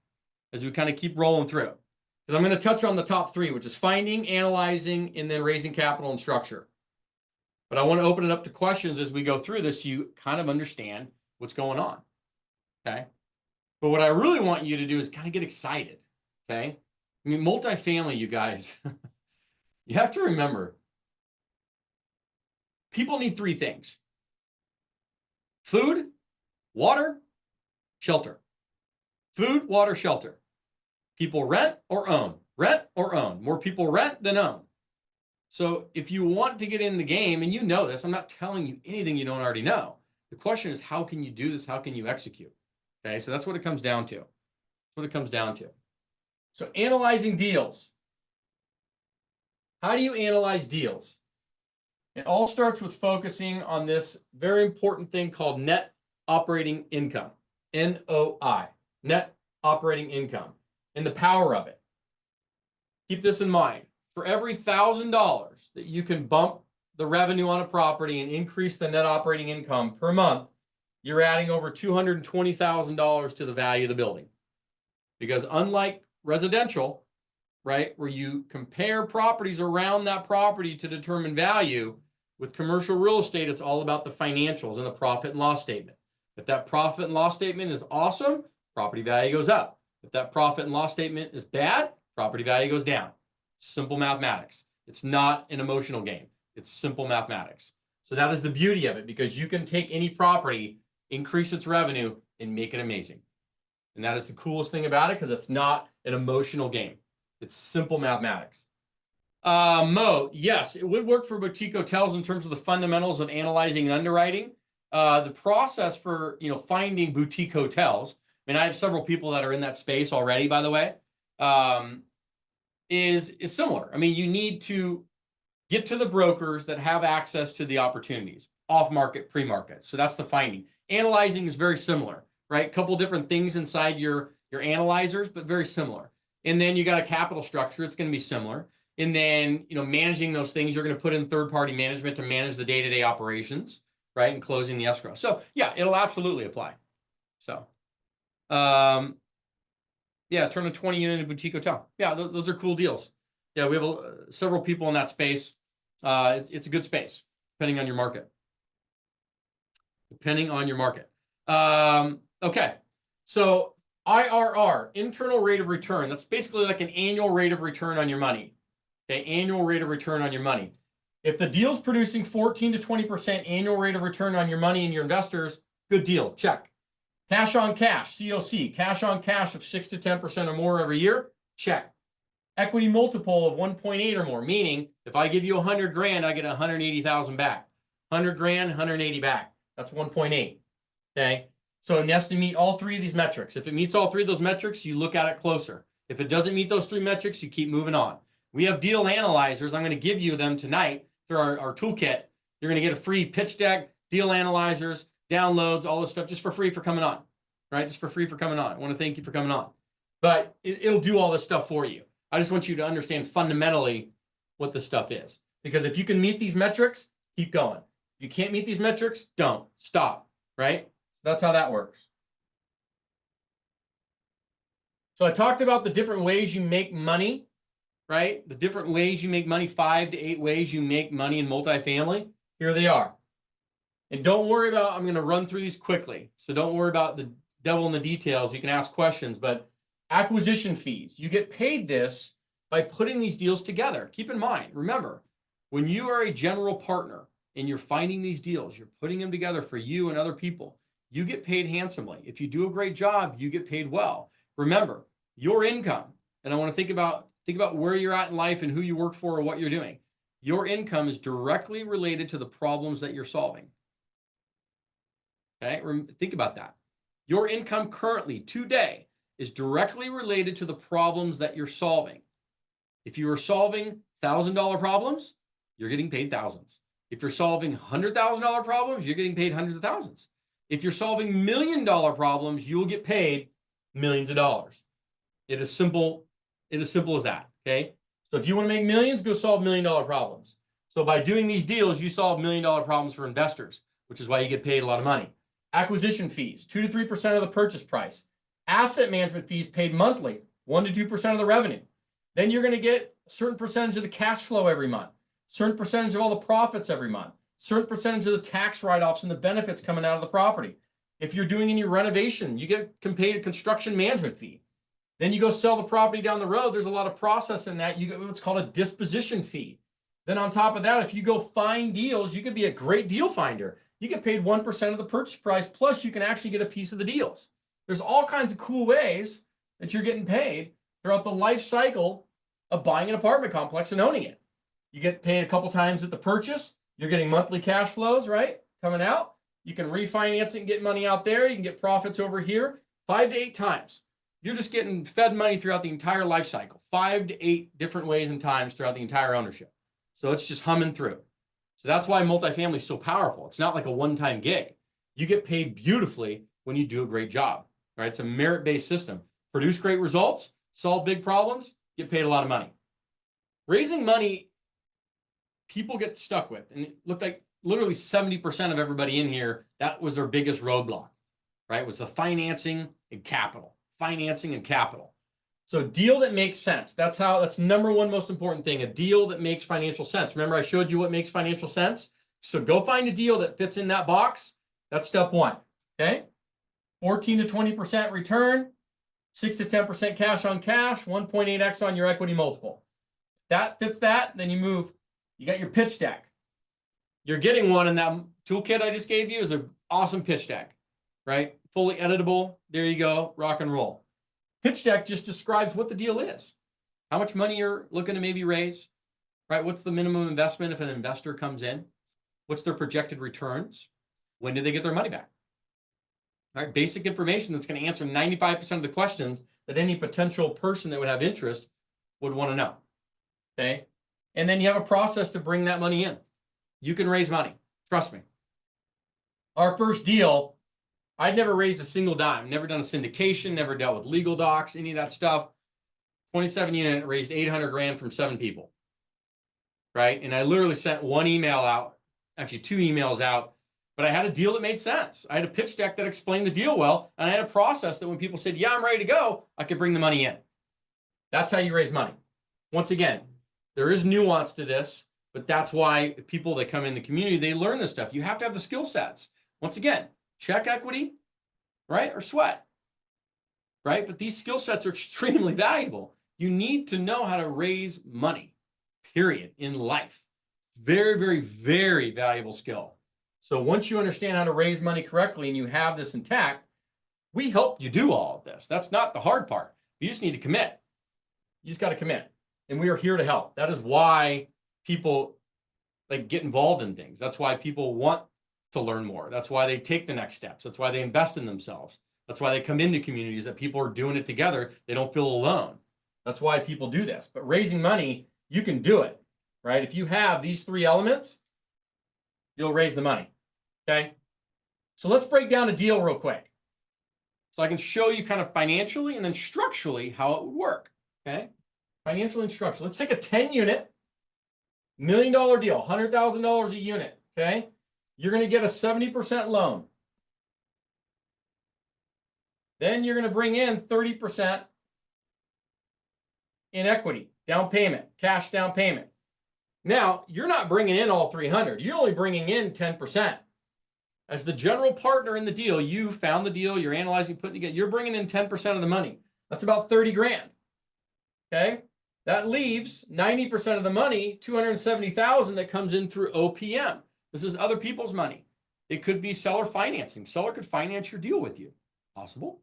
[SPEAKER 1] as we kind of keep rolling through? Because I'm going to touch on the top 3, which is finding, analyzing, and then raising capital and structure. But I want to open it up to questions as we go through this so you kind of understand what's going on, okay? But what I really want you to do is kind of get excited, okay? I mean, multifamily, you guys, you have to remember, people need 3 things: food, water, shelter. Food, water, shelter. People rent or own. Rent or own. More people rent than own. So if you want to get in the game, and you know this, I'm not telling you anything you don't already know. The question is, how can you do this? How can you execute? Okay, so that's what it comes down to. That's what it comes down to. So analyzing deals. How do you analyze deals? It all starts with focusing on this very important thing called net operating income, NOI, net operating income, and the power of it. Keep this in mind. For every $1,000 that you can bump the revenue on a property and increase the net operating income per month, you're adding over $220,000 to the value of the building. Because unlike residential, right, where you compare properties around that property to determine value, with commercial real estate, it's all about the financials and the profit and loss statement. If that profit and loss statement is awesome, property value goes up. If that profit and loss statement is bad, property value goes down. Simple mathematics. It's not an emotional game. It's simple mathematics. So that is the beauty of it, because you can take any property, increase its revenue, and make it amazing. And that is the coolest thing about it, because it's not an emotional game. It's simple mathematics. Mo, yes, it would work for boutique hotels in terms of the fundamentals of analyzing and underwriting. The process for finding boutique hotels, I mean, I have several people that are in that space already, by the way, is similar. I mean, you need to get to the brokers that have access to the opportunities, off-market, pre-market. So that's the finding. Analyzing is very similar, right? A couple different things inside your analyzers, but very similar. And then you got a capital structure. It's going to be similar. And then, managing those things, you're going to put in third-party management to manage the day-to-day operations, right? And closing the escrow. So yeah, it'll absolutely apply. So, yeah, turn a 20-unit boutique hotel. Yeah, those are cool deals. Yeah, we have several people in that space. It's a good space, depending on your market. Depending on your market. Okay, so IRR, internal rate of return. That's basically like an annual rate of return on your money. Okay, annual rate of return on your money. If the deal's producing 14 to 20% annual rate of return on your money and your investors, good deal, check. Cash on cash, COC, cash on cash of 6 to 10% or more every year, check. Equity multiple of 1.8 or more, meaning if I give you 100 grand, I get 180,000 back. 100 grand, 180 back. That's 1.8. Okay. So it has to meet all 3 of these metrics. If it meets all 3 of those metrics, you look at it closer. If it doesn't meet those 3 metrics, you keep moving on. We have deal analyzers. I'm going to give you them tonight through our toolkit. You're going to get a free pitch deck, deal analyzers, downloads, all this stuff just for free for coming on, right? Just for free for coming on. I want to thank you for coming on. But it'll do all this stuff for you. I just want you to understand fundamentally what this stuff is. Because if you can meet these metrics, keep going. If you can't meet these metrics, don't. Stop, right? That's how that works. So I talked about the different ways you make money, right? The different ways you make money, 5 to 8 ways you make money in multifamily. Here they are. And don't worry about, I'm going to run through these quickly. So don't worry about the devil in the details. You can ask questions, but acquisition fees. You get paid this by putting these deals together. Keep in mind, remember, when you are a general partner and you're finding these deals, you're putting them together for you and other people, you get paid handsomely. If you do a great job, you get paid well. Remember, your income, and I want to think about where you're at in life and who you work for or what you're doing. Your income is directly related to the problems that you're solving. Okay, think about that. Your income currently, today, is directly related to the problems that you're solving. If you are solving $1,000 problems, you're getting paid thousands. If you're solving $100,000 problems, you're getting paid hundreds of thousands. If you're solving $1 million problems, you will get paid millions of dollars. It is simple. It is simple as that. Okay. So if you want to make millions, go solve $1 million problems. So by doing these deals, you solve $1 million problems for investors, which is why you get paid a lot of money. Acquisition fees, 2 to 3% of the purchase price. Asset management fees paid monthly, 1 to 2% of the revenue. Then you're going to get a certain percentage of the cash flow every month, certain percentage of all the profits every month, certain percentage of the tax write-offs and the benefits coming out of the property. If you're doing any renovation, you get paid a construction management fee. Then you go sell the property down the road. There's a lot of process in that. You get what's called a disposition fee. Then on top of that, if you go find deals, you could be a great deal finder. You get paid 1% of the purchase price, plus you can actually get a piece of the deals. There's all kinds of cool ways that you're getting paid throughout the life cycle of buying an apartment complex and owning it. You get paid a couple times at the purchase. You're getting monthly cash flows, right? Coming out. You can refinance it and get money out there. You can get profits over here 5 to 8 times. You're just getting fed money throughout the entire life cycle, 5 to 8 different ways and times throughout the entire ownership. So it's just humming through. So that's why multifamily is so powerful. It's not like a one-time gig. You get paid beautifully when you do a great job, right? It's a merit-based system. Produce great results, solve big problems, get paid a lot of money. Raising money, people get stuck with, and it looked like literally 70% of everybody in here, that was their biggest roadblock, right? Was the financing and capital. Financing and capital. So deal that makes sense. That's number one most important thing, a deal that makes financial sense. Remember, I showed you what makes financial sense? So go find a deal that fits in that box. That's step one, okay? 14 to 20% return, 6 to 10% cash on cash, 1.8x on your equity multiple. That fits that, then you move. You got your pitch deck. You're getting one in that toolkit I just gave you is an awesome pitch deck, right? Fully editable. There you go. Rock and roll. Pitch deck just describes what the deal is. How much money you're looking to maybe raise, right? What's the minimum investment if an investor comes in? What's their projected returns? When do they get their money back? All right, basic information that's going to answer 95% of the questions that any potential person that would have interest would want to know, okay? And then you have a process to bring that money in. You can raise money. Trust me. Our first deal, I'd never raised a single dime, never done a syndication, never dealt with legal docs, any of that stuff. 27 unit, raised 800 grand from 7 people, right? And I literally sent one email out, actually 2 emails out, but I had a deal that made sense. I had a pitch deck that explained the deal well, and I had a process that when people said, yeah, I'm ready to go, I could bring the money in. That's how you raise money. Once again, there is nuance to this, but that's why people that come in the community, they learn this stuff. You have to have the skill sets. Once again, check equity, right? Or sweat, right? But these skill sets are extremely valuable. You need to know how to raise money, period, in life. Very, very, very valuable skill. So once you understand how to raise money correctly and you have this intact, we help you do all of this. That's not the hard part. You just need to commit. You just got to commit. And we are here to help. That is why people get involved in things. That's why people want to learn more. That's why they take the next steps. That's why they invest in themselves. That's why they come into communities that people are doing it together. They don't feel alone. That's why people do this. But raising money, you can do it, right? If you have these 3 elements, you'll raise the money, okay? So let's break down a deal real quick. So I can show you kind of financially and then structurally how it would work, okay? Financially and structurally. Let's take a 10 unit, $1 million deal, $100,000 a unit, okay? You're going to get a 70% loan. Then you're going to bring in 30% in equity, down payment, cash down payment. Now, you're not bringing in all 300. You're only bringing in 10%. As the general partner in the deal, you found the deal, you're analyzing, putting together, you're bringing in 10% of the money. That's about 30 grand. Okay? That leaves 90% of the money, 270,000 that comes in through OPM. This is other people's money. It could be seller financing. Seller could finance your deal with you. Possible.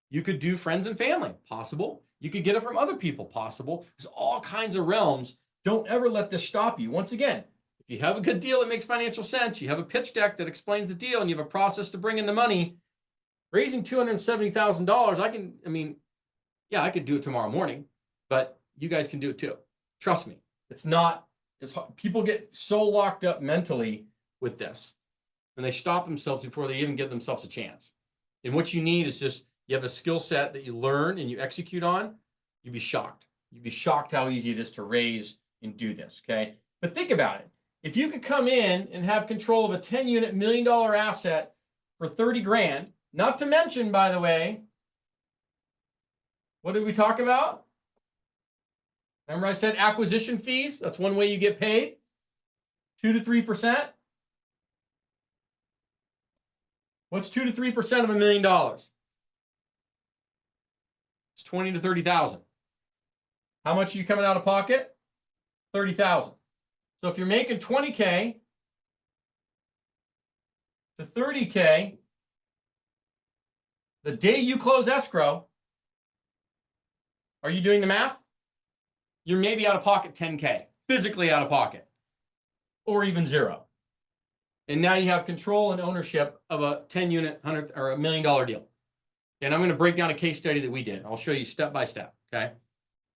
[SPEAKER 1] You could do friends and family. Possible. You could get it from other people. Possible. There's all kinds of realms. Don't ever let this stop you. Once again, if you have a good deal that makes financial sense, you have a pitch deck that explains the deal, and you have a process to bring in the money, raising $270,000, I could do it tomorrow morning, but you guys can do it too. Trust me. It's not as hard. People get so locked up mentally with this, and they stop themselves before they even give themselves a chance. And what you need is just, you have a skill set that you learn and you execute on, you'd be shocked. You'd be shocked how easy it is to raise and do this, okay? But think about it. If you could come in and have control of a 10-unit $1 million asset for 30 grand, not to mention, by the way, what did we talk about? Remember I said acquisition fees? That's one way you get paid. 2 to 3%. What's 2 to 3% of $1 million? It's 20 to 30,000. How much are you coming out of pocket? 30,000. So if you're making 20K to 30K, the day you close escrow, are you doing the math? You're maybe out of pocket 10K, physically out of pocket, or even zero. And now you have control and ownership of a 10-unit, $100 or $1 million deal. And I'm going to break down a case study that we did. I'll show you step by step. Okay.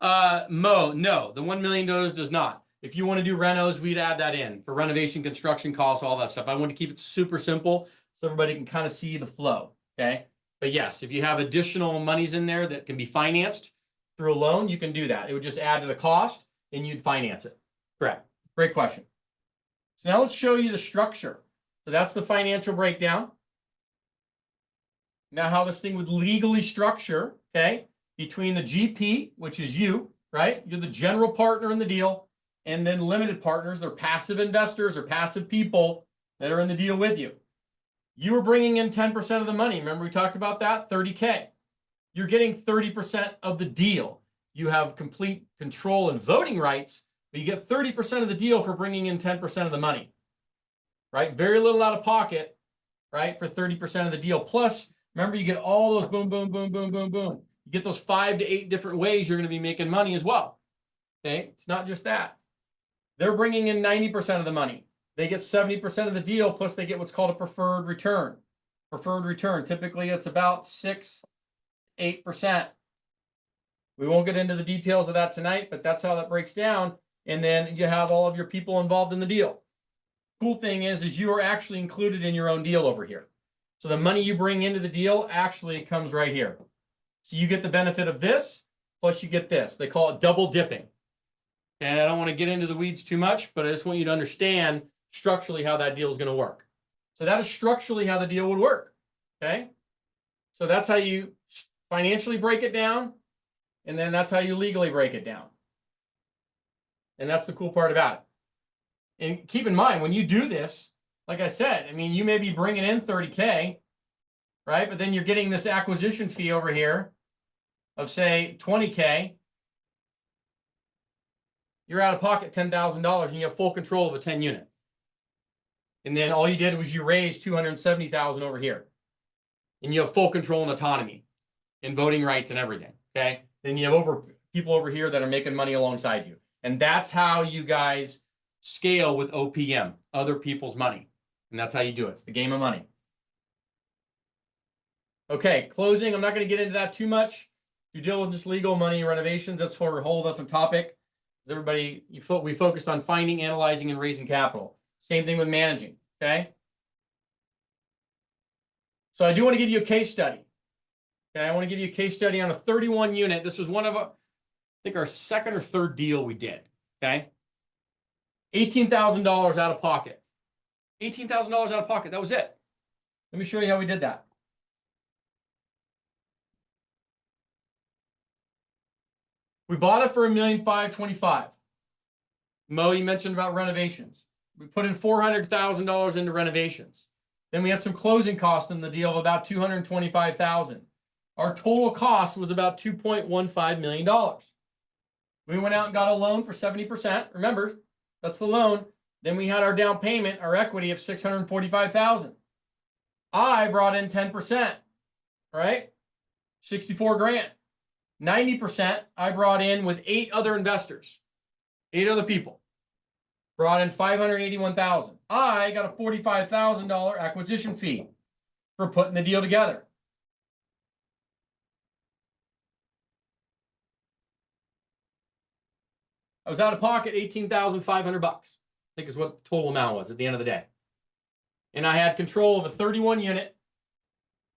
[SPEAKER 1] No, the $1 million does not. If you want to do renos, we'd add that in for renovation, construction costs, all that stuff. I want to keep it super simple so everybody can kind of see the flow. Okay. But yes, if you have additional monies in there that can be financed through a loan, you can do that. It would just add to the cost and you'd finance it. Correct. Great question. So now let's show you the structure. So that's the financial breakdown. Now how this thing would legally structure, okay, between the GP, which is you, right? You're the general partner in the deal, and then limited partners. They're passive investors or passive people that are in the deal with you. You are bringing in 10% of the money. Remember we talked about that? 30K. You're getting 30% of the deal. You have complete control and voting rights, but you get 30% of the deal for bringing in 10% of the money, right? Very little out of pocket, right, for 30% of the deal. Plus, remember, you get all those boom, boom, boom, boom, boom, boom. You get those 5 to 8 different ways you're going to be making money as well. Okay, it's not just that. They're bringing in 90% of the money. They get 70% of the deal, plus they get what's called a preferred return. Preferred return, typically it's about 6, 8%. We won't get into the details of that tonight, but that's how that breaks down. And then you have all of your people involved in the deal. Cool thing is you are actually included in your own deal over here. So the money you bring into the deal actually comes right here. So you get the benefit of this, plus you get this. They call it double dipping. And I don't want to get into the weeds too much, but I just want you to understand structurally how that deal is going to work. So that is structurally how the deal would work. Okay. So that's how you financially break it down. And then that's how you legally break it down. And that's the cool part about it. And keep in mind, when you do this, like I said, I mean, you may be bringing in 30K, right? But then you're getting this acquisition fee over here of, say, 20K. You're out of pocket $10,000 and you have full control of a 10-unit. And then all you did was you raised $270,000 over here. And you have full control and autonomy and voting rights and everything, okay? Then you have people over here that are making money alongside you. And that's how you guys scale with OPM, other people's money. And that's how you do it. It's the game of money. Okay, closing. I'm not going to get into that too much. Due diligence, legal, money, renovations. That's for a whole other topic. Because everybody, we focused on finding, analyzing, and raising capital. Same thing with managing. Okay. So I do want to give you a case study. Okay, I want to give you a case study on a 31 unit. This was one of, I think, our second or third deal we did. Okay. $18,000 out of pocket. $18,000 out of pocket. That was it. Let me show you how we did that. We bought it for $1,525,000. Mo, you mentioned about renovations. We put in $400,000 into renovations. Then we had some closing costs in the deal of about $225,000. Our total cost was about $2.15 million. We went out and got a loan for 70%. Remember, that's the loan. Then we had our down payment, our equity of $645,000. I brought in 10%, right? 64 grand. 90% I brought in with 8 other investors, 8 other people. Brought in $581,000. I got a $45,000 acquisition fee for putting the deal together. I was out of pocket $18,500. I think is what the total amount was at the end of the day. And I had control of a 31 unit,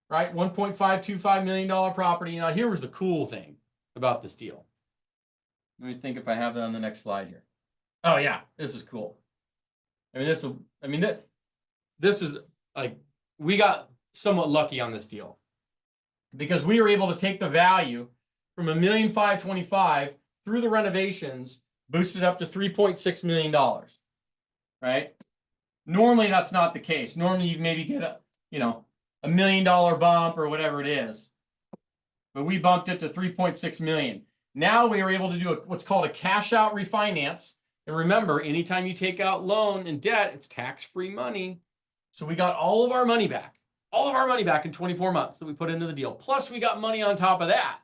[SPEAKER 1] right? $1.525 million property. Now, here was the cool thing about this deal. Let me think if I have that on the next slide here. Oh yeah, this is cool. I mean, this is like, we got somewhat lucky on this deal because we were able to take the value from $1,525,000 through the renovations, boosted up to $3.6 million, right? Normally that's not the case. Normally you maybe get a $1 million bump or whatever it is, but we bumped it to $3.6 million. Now we are able to do what's called a cash out refinance. And remember, anytime you take out loan and debt, it's tax-free money. So we got all of our money back in 24 months that we put into the deal. Plus we got money on top of that,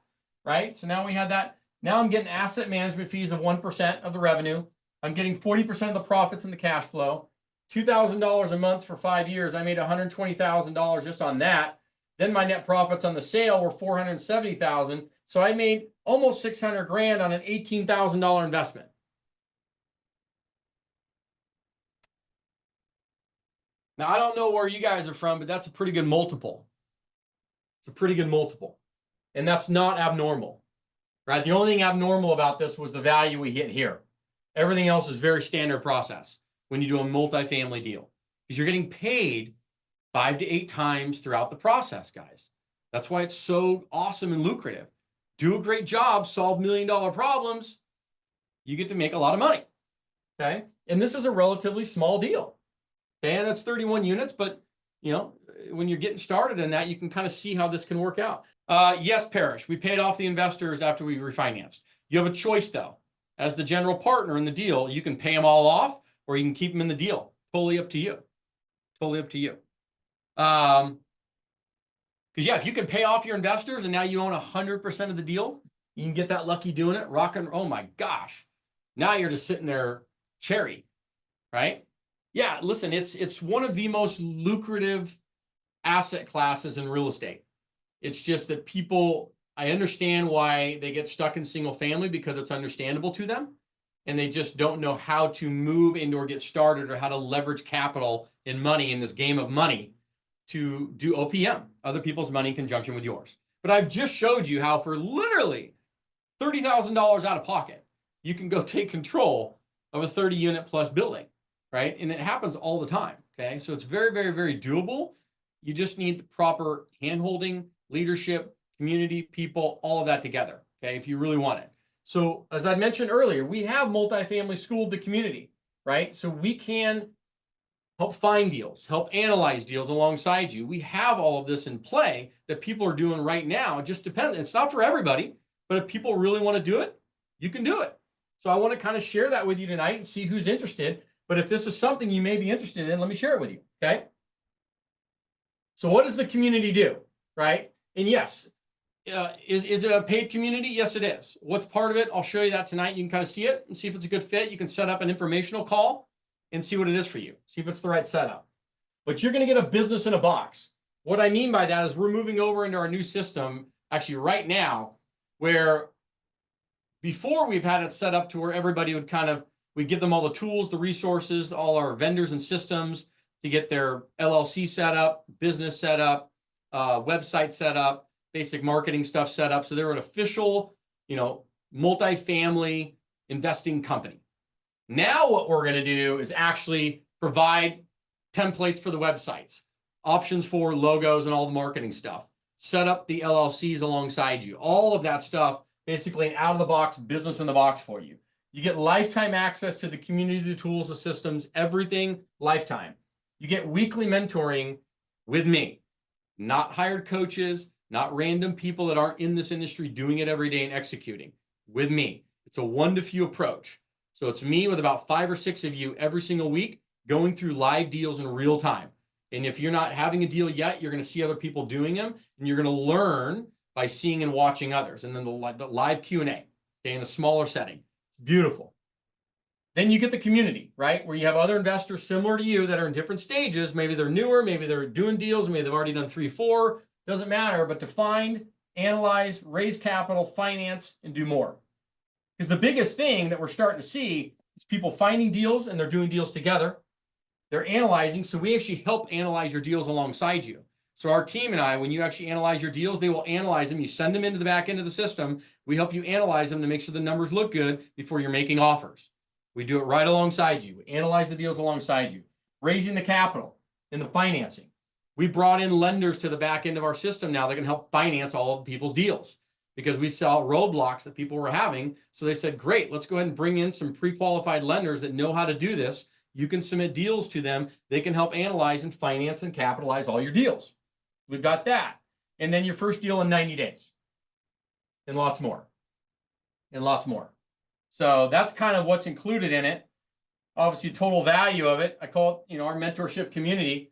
[SPEAKER 1] right? So now we had that. Now I'm getting asset management fees of 1% of the revenue. I'm getting 40% of the profits in the cash flow. $2,000 a month for 5 years. I made $120,000 just on that. Then my net profits on the sale were $470,000. So I made almost 600 grand on an $18,000 investment. Now, I don't know where you guys are from, but that's a pretty good multiple. It's a pretty good multiple. And that's not abnormal, right? The only thing abnormal about this was the value we hit here. Everything else is very standard process when you do a multifamily deal, because you're getting paid 5 to 8 times throughout the process, guys. That's why it's so awesome and lucrative. Do a great job, solve $1 million problems, you get to make a lot of money, okay? And this is a relatively small deal. Okay, and that's 31 units, but when you're getting started in that, you can kind of see how this can work out. Yes, Parrish, we paid off the investors after we refinanced. You have a choice though. As the general partner in the deal, you can pay them all off or you can keep them in the deal. Totally up to you. Totally up to you. Because yeah, if you can pay off your investors and now you own 100% of the deal, you can get that lucky doing it. Oh my gosh. Now you're just sitting there cherry, right? Yeah, listen, it's one of the most lucrative asset classes in real estate. It's just that people, I understand why they get stuck in single family because it's understandable to them. And they just don't know how to move into or get started or how to leverage capital and money in this game of money to do OPM, other people's money in conjunction with yours. But I've just showed you how for literally $30,000 out of pocket, you can go take control of a 30 unit plus building. Right? And it happens all the time. Okay. So it's very, very, very doable. You just need the proper handholding, leadership, community, people, all of that together. Okay. If you really want it. So as I mentioned earlier, we have multifamily schooled the community, right? So we can help find deals, help analyze deals alongside you. We have all of this in play that people are doing right now. It just depends. It's not for everybody, but if people really want to do it, you can do it. So I want to kind of share that with you tonight and see who's interested. But if this is something you may be interested in, let me share it with you, okay? So what does the community do, right? And yes, is it a paid community? Yes, it is. What's part of it? I'll show you that tonight. You can kind of see it and see if it's a good fit. You can set up an informational call and see what it is for you. See if it's the right setup. But you're going to get a business in a box. What I mean by that is we're moving over into our new system, actually right now, where before we've had it set up to where everybody would we give them all the tools, the resources, all our vendors and systems to get their LLC set up, business set up, website set up, basic marketing stuff set up. So they're an official, multifamily investing company. Now what we're going to do is actually provide templates for the websites, options for logos and all the marketing stuff, set up the LLCs alongside you, all of that stuff, basically an out-of-the-box business in the box for you. You get lifetime access to the community, the tools, the systems, everything lifetime. You get weekly mentoring with me, not hired coaches, not random people that aren't in this industry doing it every day and executing with me. It's a one-to-few approach. So it's me with about 5 or 6 of you every single week going through live deals in real time. And if you're not having a deal yet, you're going to see other people doing them, and you're going to learn by seeing and watching others. And then the live Q&A, okay, in a smaller setting. Beautiful. Then you get the community, right? Where you have other investors similar to you that are in different stages. Maybe they're newer, maybe they're doing deals, maybe they've already done 3, 4, doesn't matter, but to find, analyze, raise capital, finance, and do more. Because the biggest thing that we're starting to see is people finding deals and they're doing deals together. They're analyzing. So we actually help analyze your deals alongside you. So our team and I, when you actually analyze your deals, they will analyze them. You send them into the back end of the system. We help you analyze them to make sure the numbers look good before you're making offers. We do it right alongside you. We analyze the deals alongside you. Raising the capital and the financing. We brought in lenders to the back end of our system now that can help finance all of people's deals because we saw roadblocks that people were having. So they said, great, let's go ahead and bring in some pre-qualified lenders that know how to do this. You can submit deals to them. They can help analyze and finance and capitalize all your deals. We've got that. And then your first deal in 90 days. And lots more. And lots more. So that's kind of what's included in it. Obviously, total value of it. I call it, our mentorship community.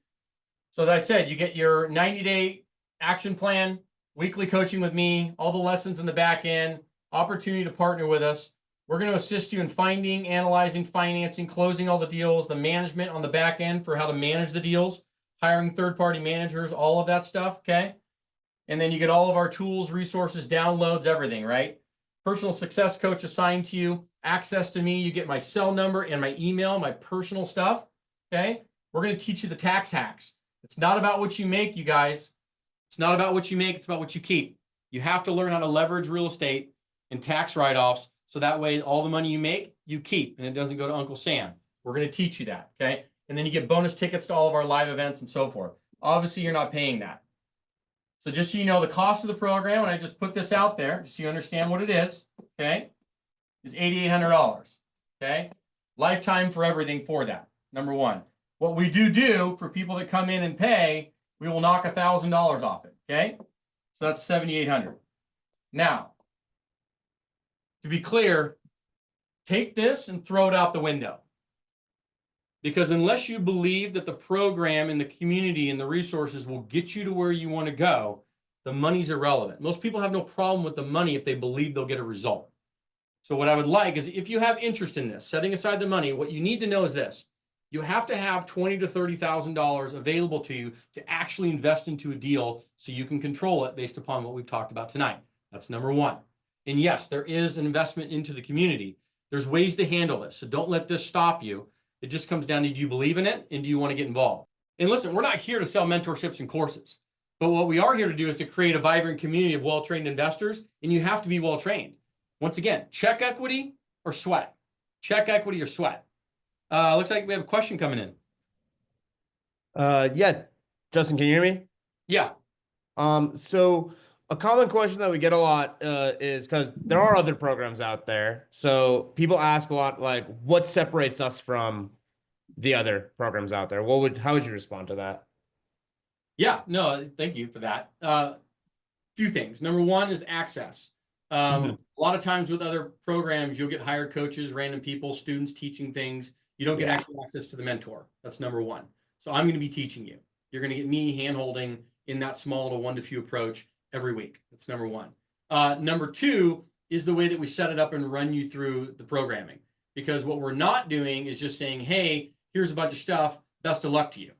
[SPEAKER 1] So as I said, you get your 90-day action plan, weekly coaching with me, all the lessons in the back end, opportunity to partner with us. We're going to assist you in finding, analyzing, financing, closing all the deals, the management on the back end for how to manage the deals, hiring third-party managers, all of that stuff, okay? And then you get all of our tools, resources, downloads, everything, right? Personal success coach assigned to you, access to me. You get my cell number and my email, my personal stuff, okay? We're going to teach you the tax hacks. It's not about what you make, you guys. It's not about what you make. It's about what you keep. You have to learn how to leverage real estate and tax write-offs so that way all the money you make, you keep, and it doesn't go to Uncle Sam. We're going to teach you that, okay? And then you get bonus tickets to all of our live events and so forth. Obviously, you're not paying that. So just so you know, the cost of the program, and I just put this out there so you understand what it is, okay, is $8,800, okay? Lifetime for everything for that, number one. What we do for people that come in and pay, we will knock $1,000 off it, okay? So that's $7,800. Now, to be clear, take this and throw it out the window. Because unless you believe that the program and the community and the resources will get you to where you want to go, the money's irrelevant. Most people have no problem with the money if they believe they'll get a result. So what I would like is if you have interest in this, setting aside the money, what you need to know is this. You have to have $20,000 to $30,000 available to you to actually invest into a deal so you can control it based upon what we've talked about tonight. That's number one. And yes, there is an investment into the community. There's ways to handle this. So don't let this stop you. It just comes down to, do you believe in it and do you want to get involved? And listen, we're not here to sell mentorships and courses, but what we are here to do is to create a vibrant community of well-trained investors, and you have to be well-trained. Once again, check equity or sweat. Check equity or sweat. Looks like we have a question coming in.
[SPEAKER 2] Yeah, Justin, can you hear me?
[SPEAKER 1] Yeah.
[SPEAKER 2] So a common question that we get a lot is because there are other programs out there. So people ask a lot, like, what separates us from the other programs out there? How would you respond to that?
[SPEAKER 1] Yeah, no, thank you for that. Few things. Number one is access. A lot of times with other programs, you'll get hired coaches, random people, students teaching things. You don't get actual access to the mentor. That's number one. So I'm going to be teaching you. You're going to get me hand-holding in that small to one-to-few approach every week. That's number one. Number two is the way that we set it up and run you through the programming. Because what we're not doing is just saying, hey, here's a bunch of stuff, best of luck to you.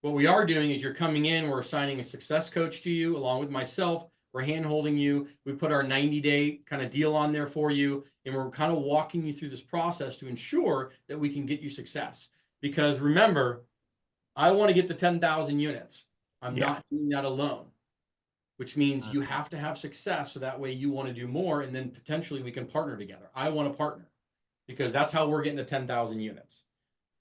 [SPEAKER 1] What we are doing is you're coming in, we're assigning a success coach to you along with myself. We're hand-holding you. We put our 90-day kind of deal on there for you, and we're kind of walking you through this process to ensure that we can get you success. Because remember, I want to get to 10,000 units. I'm not doing that alone, which means you have to have success so that way you want to do more, and then potentially we can partner together. I want to partner because that's how we're getting to 10,000 units.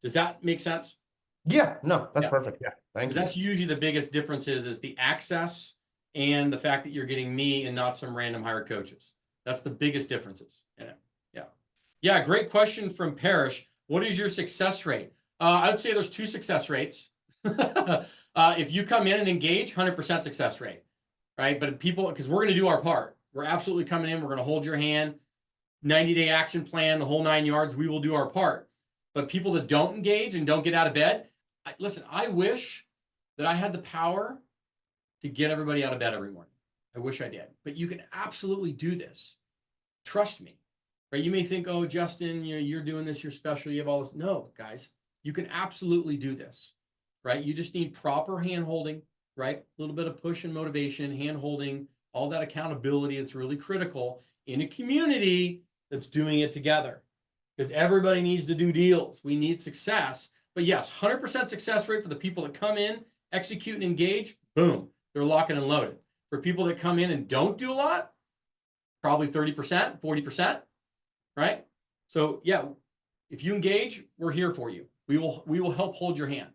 [SPEAKER 1] Does that make sense?
[SPEAKER 2] Yeah, no, that's perfect. Yeah, thank you.
[SPEAKER 1] That's usually the biggest difference is the access and the fact that you're getting me and not some random hired coaches. That's the biggest differences in it. Yeah, great question from Parrish. What is your success rate? I'd say there's 2 success rates. If you come in and engage, 100% success rate, right? But people, because we're going to do our part. We're absolutely coming in. We're going to hold your hand. 90-day action plan, the whole 9 yards, we will do our part. But people that don't engage and don't get out of bed, listen, I wish that I had the power to get everybody out of bed every morning. I wish I did, but you can absolutely do this. Trust me, right? You may think, oh, Justin, you're doing this, you're special, you have all this. No, guys, you can absolutely do this, right? You just need proper hand-holding, right? A little bit of push and motivation, hand-holding, all that accountability. It's really critical in a community that's doing it together, because everybody needs to do deals. We need success. But yes, 100% success rate for the people that come in, execute, and engage. Boom, they're locking and loaded. For people that come in and don't do a lot, probably 30%, 40%, right? So yeah, if you engage, we're here for you. We will help hold your hand.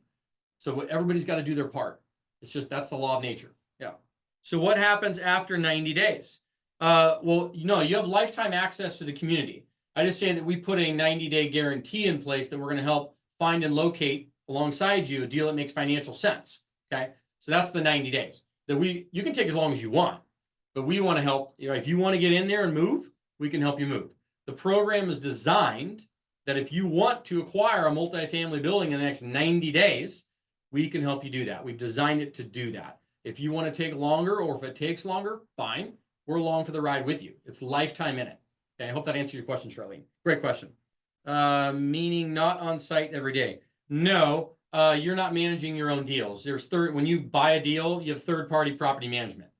[SPEAKER 1] So everybody's got to do their part. It's just, that's the law of nature. Yeah. So what happens after 90 days? Well, you have lifetime access to the community. I just say that we put a 90-day guarantee in place that we're going to help find and locate alongside you a deal that makes financial sense. Okay. So that's the 90 days that you can take as long as you want, but we want to help. If you want to get in there and move, we can help you move. The program is designed that if you want to acquire a multifamily building in the next 90 days, we can help you do that. We've designed it to do that. If you want to take longer, or if it takes longer, fine. We're along for the ride with you. It's lifetime in it. Okay, I hope that answered your question, Charlene. Great question. Meaning not on site every day. No, you're not managing your own deals. When you buy a deal, you have third-party property management.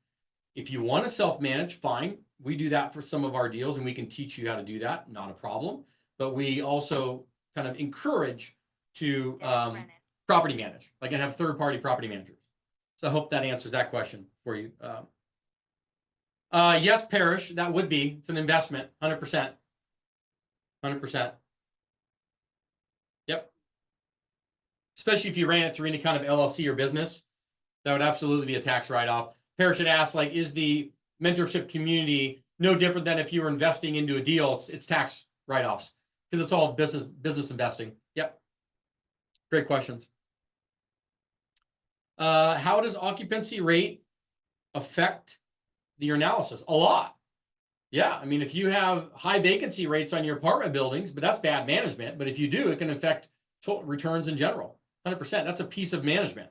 [SPEAKER 1] If you want to self-manage, fine. We do that for some of our deals, and we can teach you how to do that. Not a problem. But we also kind of encourage to property manage, like and have third-party property managers. So I hope that answers that question for you. Yes, Parrish, that would be. It's an investment, 100%. 100%. Yep. Especially if you ran it through any kind of LLC or business, that would absolutely be a tax write-off. Parrish had asked, like, is the mentorship community no different than if you were investing into a deal? It's tax write-offs, because it's all business investing. Yep. Great questions. How does occupancy rate affect your analysis? A lot. Yeah, I mean, if you have high vacancy rates on your apartment buildings, but that's bad management. But if you do, it can affect returns in general. 100%. That's a piece of management.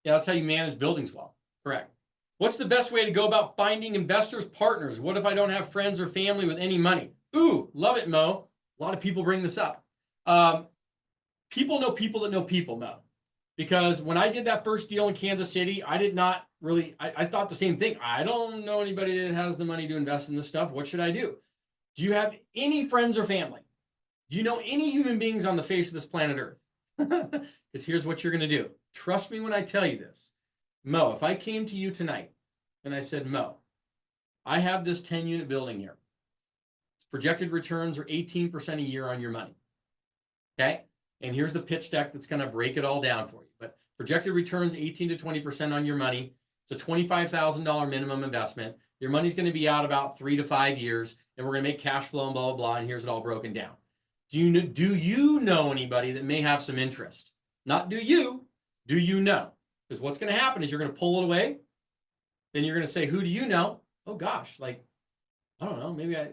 [SPEAKER 1] Yeah, that's how you manage buildings well. Correct. What's the best way to go about finding investors, partners? What if I don't have friends or family with any money? Ooh, love it, Mo. A lot of people bring this up. People know people that know people, Mo. Because when I did that first deal in Kansas City, I did not really, I thought the same thing. I don't know anybody that has the money to invest in this stuff. What should I do? Do you have any friends or family? Do you know any human beings on the face of this planet Earth? Because here's what you're going to do. Trust me when I tell you this. Mo, if I came to you tonight and I said, Mo, I have this 10-unit building here. Its projected returns are 18% a year on your money. Okay? And here's the pitch deck that's going to break it all down for you. But projected returns 18 to 20% on your money. It's a $25,000 minimum investment. Your money's going to be out about 3 to 5 years, and we're going to make cash flow and blah, blah, blah. And here's it all broken down. Do you know anybody that may have some interest? Not do you know? Because what's going to happen is you're going to pull it away. Then you're going to say, who do you know? Oh gosh, like, I don't know,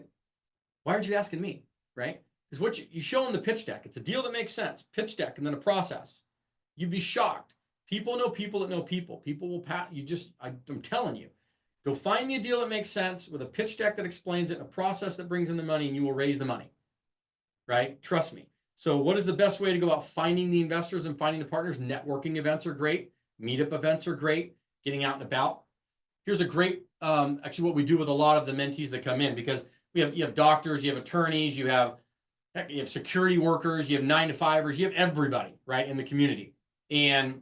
[SPEAKER 1] why aren't you asking me, right? Because what you show them the pitch deck. It's a deal that makes sense. Pitch deck and then a process. You'd be shocked. People know people that know people. People will I'm telling you, go find me a deal that makes sense with a pitch deck that explains it and a process that brings in the money, and you will raise the money, right? Trust me. So what is the best way to go about finding the investors and finding the partners? Networking events are great. Meetup events are great. Getting out and about. Here's a great, actually what we do with a lot of the mentees that come in, because you have doctors, you have attorneys, you have security workers, you have 9-to-5ers, you have everybody, right, in the community. And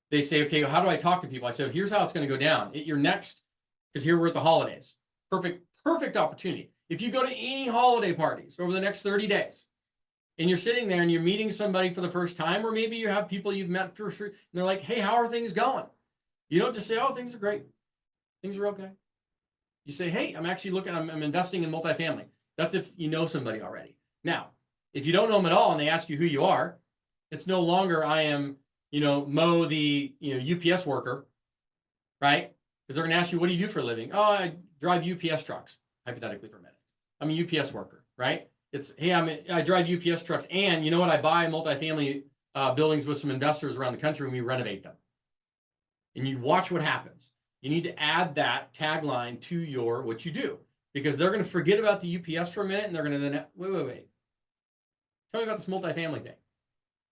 [SPEAKER 1] they say, okay, how do I talk to people? I said, here's how it's going to go down. At your next, because here we're at the holidays. Perfect opportunity. If you go to any holiday parties over the next 30 days, and you're sitting there and you're meeting somebody for the first time, or maybe you have people you've met for free, and they're like, hey, how are things going? You don't just say, oh, things are great. Things are okay. You say, hey, I'm investing in multifamily. That's if you know somebody already. Now, if you don't know them at all and they ask you who you are, it's no longer I am, Mo, the UPS worker, right? Because they're going to ask you, what do you do for a living? Oh, I drive UPS trucks, hypothetically for a minute. I'm a UPS worker, right? It's, hey, I drive UPS trucks, and you know what? I buy multifamily buildings with some investors around the country, and we renovate them. And you watch what happens. You need to add that tagline to your what you do, because they're going to forget about the UPS for a minute, and they're going to then, wait. Tell me about this multifamily thing.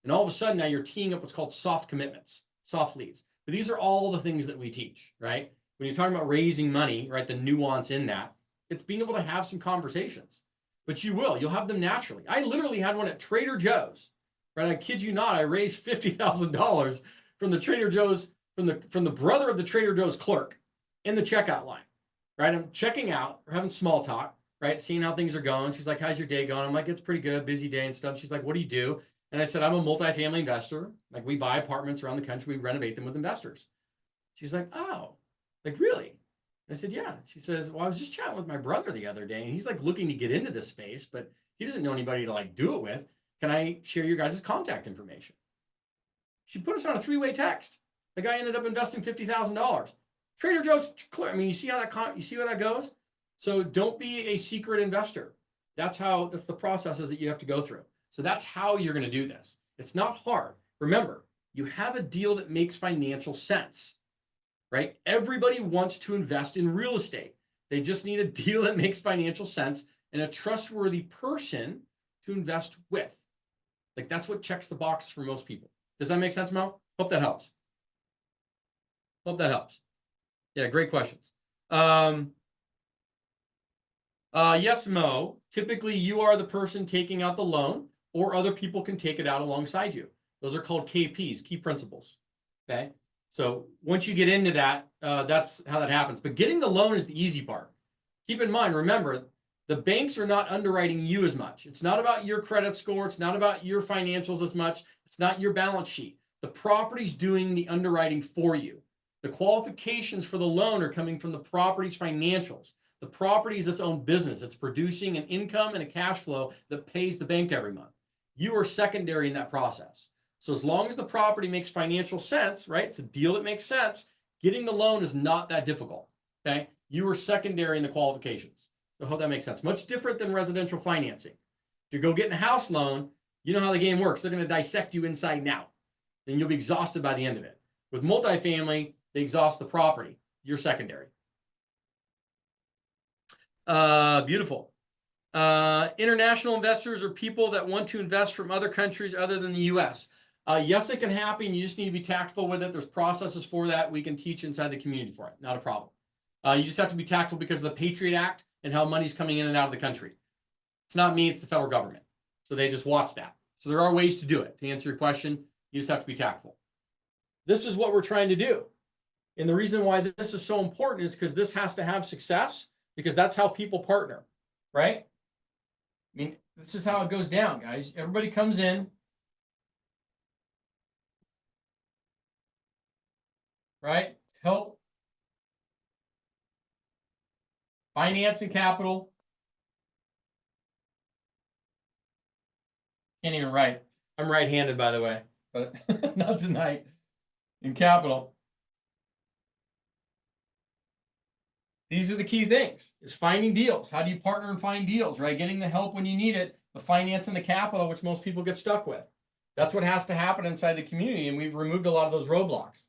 [SPEAKER 1] And all of a sudden, now you're teeing up what's called soft commitments, soft leads. But these are all the things that we teach, right? When you're talking about raising money, right, the nuance in that, it's being able to have some conversations. But you'll have them naturally. I literally had one at Trader Joe's, right? I kid you not, I raised $50,000 from the Trader Joe's, from the brother of the Trader Joe's clerk in the checkout line, right? I'm checking out, we're having small talk, right? Seeing how things are going. She's like, how's your day going? I'm like, it's pretty good, busy day and stuff. She's like, what do you do? And I said, I'm a multifamily investor. Like, we buy apartments around the country, we renovate them with investors. She's like, oh, like, really? And I said, yeah. She says, well, I was just chatting with my brother the other day, and he's like looking to get into this space, but he doesn't know anybody to like do it with. Can I share your guys' contact information? She put us on a 3-way text. The guy ended up investing $50,000. Trader Joe's clear. I mean, you see how that goes? So don't be a secret investor. That's the processes that you have to go through. So that's how you're going to do this. It's not hard. Remember, you have a deal that makes financial sense, right? Everybody wants to invest in real estate. They just need a deal that makes financial sense and a trustworthy person to invest with. Like, that's what checks the box for most people. Does that make sense, Mo? Hope that helps. Yeah, great questions. Yes, Mo. Typically, you are the person taking out the loan, or other people can take it out alongside you. Those are called KPs, key principles. Okay. So once you get into that, that's how that happens. But getting the loan is the easy part. Keep in mind, remember, the banks are not underwriting you as much. It's not about your credit score. It's not about your financials as much. It's not your balance sheet. The property's doing the underwriting for you. The qualifications for the loan are coming from the property's financials. The property is its own business. It's producing an income and a cash flow that pays the bank every month. You are secondary in that process. So as long as the property makes financial sense, right? It's a deal that makes sense. Getting the loan is not that difficult, okay? You are secondary in the qualifications. So I hope that makes sense. Much different than residential financing. If you go getting a house loan, you know how the game works. They're going to dissect you inside and out. Then you'll be exhausted by the end of it. With multifamily, they exhaust the property. You're secondary. Beautiful. International investors are people that want to invest from other countries other than the US. Yes, it can happen. You just need to be tactful with it. There's processes for that. We can teach inside the community for it. Not a problem. You just have to be tactful because of the Patriot Act and how money's coming in and out of the country. It's not me, it's the federal government. So they just watch that. So there are ways to do it. To answer your question, you just have to be tactful. This is what we're trying to do. And the reason why this is so important is because this has to have success, because that's how people partner, right? I mean, this is how it goes down, guys. Everybody comes in, right? Help, finance and capital. Can't even write. I'm right-handed, by the way, but not tonight. In capital. These are the key things, is finding deals. How do you partner and find deals, right? Getting the help when you need it, the finance and the capital, which most people get stuck with. That's what has to happen inside the community, and we've removed a lot of those roadblocks.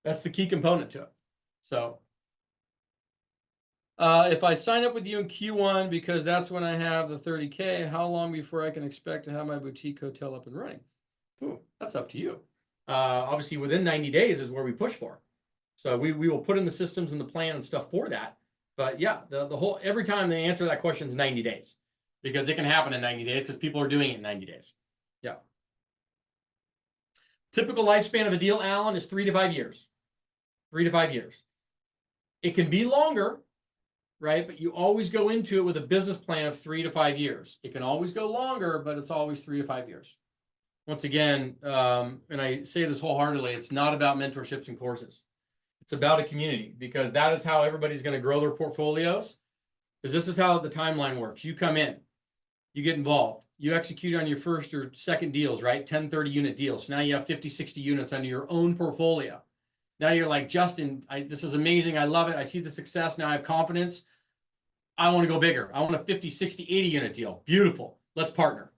[SPEAKER 1] That's the key component to it. So if I sign up with you in Q1, because that's when I have the 30K, how long before I can expect to have my boutique hotel up and running? Ooh, that's up to you. Obviously, within 90 days is where we push for. So we will put in the systems and the plan and stuff for that. But yeah, the whole, every time they answer that question is 90 days, because it can happen in 90 days because people are doing it in 90 days. Yeah. Typical lifespan of a deal, Alan, is 3 to 5 years. 3 to 5 years. It can be longer, right? But you always go into it with a business plan of 3 to 5 years. It can always go longer, but it's always 3 to 5 years. Once again, and I say this wholeheartedly, it's not about mentorships and courses. It's about a community, because that is how everybody's going to grow their portfolios. Because this is how the timeline works. You come in, you get involved, you execute on your first or second deals, right? 10, 30 unit deals. So now you have 50, 60 units under your own portfolio. Now you're like, Justin, this is amazing. I love it. I see the success. Now I have confidence. I want to go bigger. I want a 50, 60, 80 unit deal. Beautiful. Let's partner.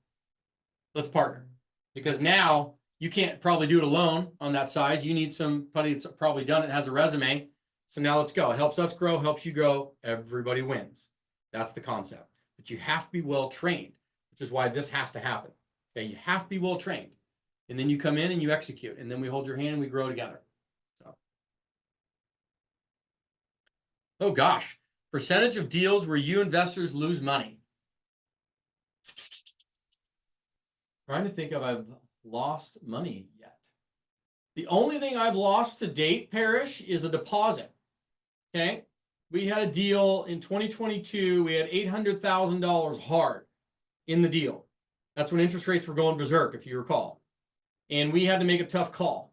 [SPEAKER 1] Let's partner. Because now you can't probably do it alone on that size. You need somebody that's probably done it, has a resume. So now let's go. It helps us grow, helps you grow. Everybody wins. That's the concept. But you have to be well trained, which is why this has to happen. Okay, you have to be well trained. And then you come in and you execute. And then we hold your hand and we grow together. So. Oh gosh. Percentage of deals where you investors lose money. Trying to think if I've lost money yet. The only thing I've lost to date, Parrish, is a deposit. Okay. We had a deal in 2022. We had $800,000 hard in the deal. That's when interest rates were going berserk, if you recall. And we had to make a tough call.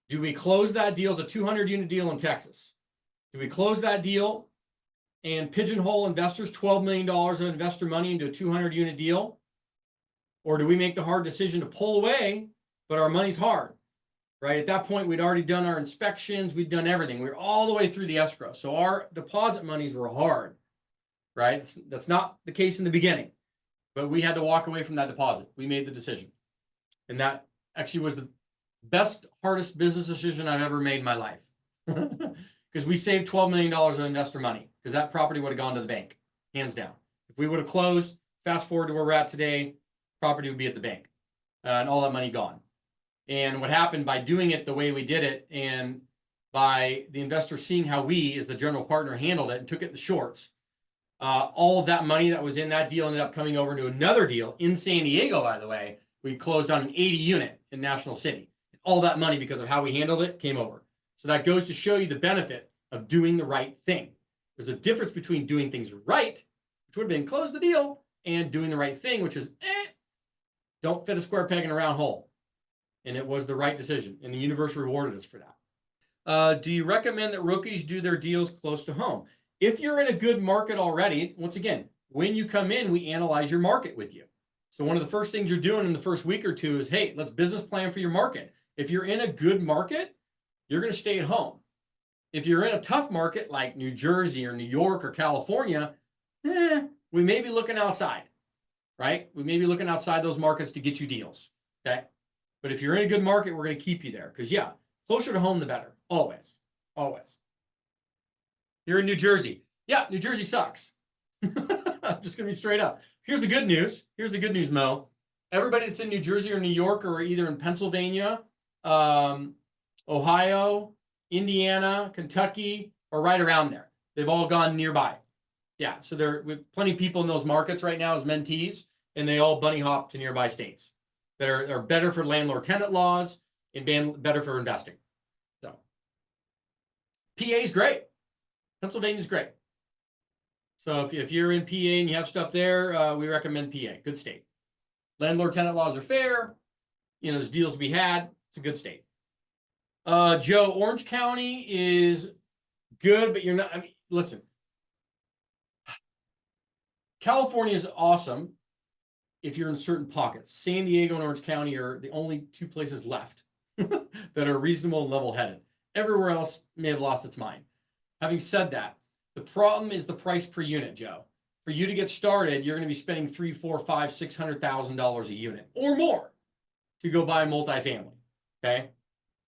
[SPEAKER 1] Do we close that deal? It's a 200 unit deal in Texas. Do we close that deal and pigeonhole investors $12 million of investor money into a 200 unit deal? Or do we make the hard decision to pull away, but our money's hard, right? At that point, we'd already done our inspections. We'd done everything. We were all the way through the escrow. So our deposit monies were hard, right? That's not the case in the beginning, but we had to walk away from that deposit. We made the decision. And that actually was the best, hardest business decision I've ever made in my life. Because we saved $12 million of investor money, because that property would have gone to the bank, hands down. If we would have closed, fast forward to where we're at today, property would be at the bank and all that money gone. And what happened by doing it the way we did it, and by the investor seeing how we, as the general partner, handled it and took it in the shorts, all of that money that was in that deal ended up coming over to another deal in San Diego, by the way. We closed on an 80 unit in National City. All that money, because of how we handled it, came over. So that goes to show you the benefit of doing the right thing. There's a difference between doing things right, which would have been close the deal, and doing the right thing, which is don't fit a square peg in a round hole. And it was the right decision, and the universe rewarded us for that. Do you recommend that rookies do their deals close to home? If you're in a good market already, once again, when you come in, we analyze your market with you. So one of the first things you're doing in the first week or two is, hey, let's business plan for your market. If you're in a good market, you're going to stay at home. If you're in a tough market like New Jersey or New York or California, we may be looking outside, right? We may be looking outside those markets to get you deals, okay? But if you're in a good market, we're going to keep you there, because, yeah, closer to home, the better. Always, always. You're in New Jersey. Yeah, New Jersey sucks. I'm just going to be straight up. Here's the good news. Here's the good news, Mo. Everybody that's in New Jersey or New York, or either in Pennsylvania, Ohio, Indiana, Kentucky, or right around there. They've all gone nearby. Yeah, so we have plenty of people in those markets right now as mentees, and they all bunny hop to nearby states that are better for landlord-tenant laws and better for investing. So PA is great. Pennsylvania is great. So if you're in PA and you have stuff there, we recommend PA. Good state. Landlord-tenant laws are fair. You know, there's deals to be had. It's a good state. Joe, Orange County is good, but you're not, I mean, listen. California is awesome if you're in certain pockets. San Diego and Orange County are the only two places left that are reasonable and level-headed. Everywhere else may have lost its mind. Having said that, the problem is the price per unit, Joe. For you to get started, you're going to be spending $300,000, $400,000, $500,000, $600,000 a unit or more to go buy a multifamily. Okay.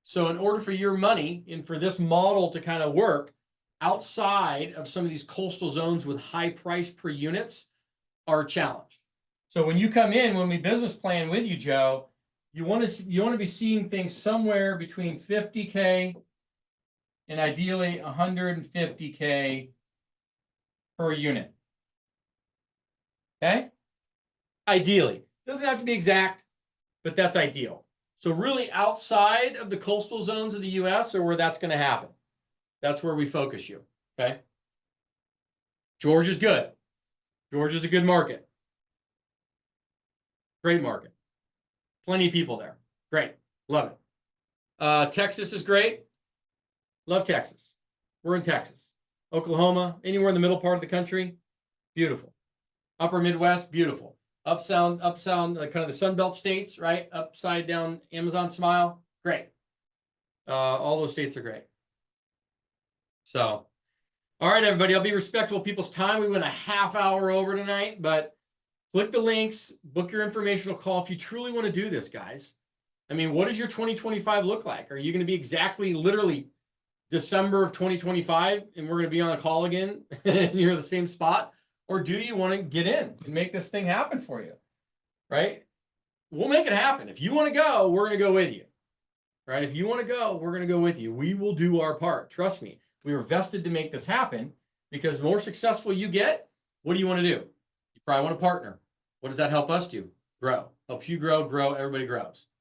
[SPEAKER 1] So in order for your money and for this model to kind of work outside of some of these coastal zones with high price per units are a challenge. So when you come in, when we business plan with you, Joe, you want to be seeing things somewhere between 50K and ideally 150K per unit. Okay? Ideally. Doesn't have to be exact, but that's ideal. So really outside of the coastal zones of the US are where that's going to happen. That's where we focus you. Okay? Georgia's good. Georgia's a good market. Great market. Plenty of people there. Great. Love it. Texas is great. Love Texas. We're in Texas. Oklahoma, anywhere in the middle part of the country, beautiful. Upper Midwest, beautiful. Upsound, kind of the Sun Belt states, right? Upside down Amazon smile, great. All those states are great. So All right, everybody, I'll be respectful of people's time. We went a half hour over tonight, but click the links, book your informational call if you truly want to do this, guys. I mean, what does your 2025 look like? Are you going to be exactly literally December of 2025 and we're going to be on a call again and you're in the same spot? Or do you want to get in and make this thing happen for you? Right? We'll make it happen. If you want to go, we're going to go with you. Right? If you want to go, we're going to go with you. We will do our part. Trust me. We were vested to make this happen because the more successful you get, what do you want to do? You probably want to partner. What does that help us do? Grow. Helps you grow, everybody grows.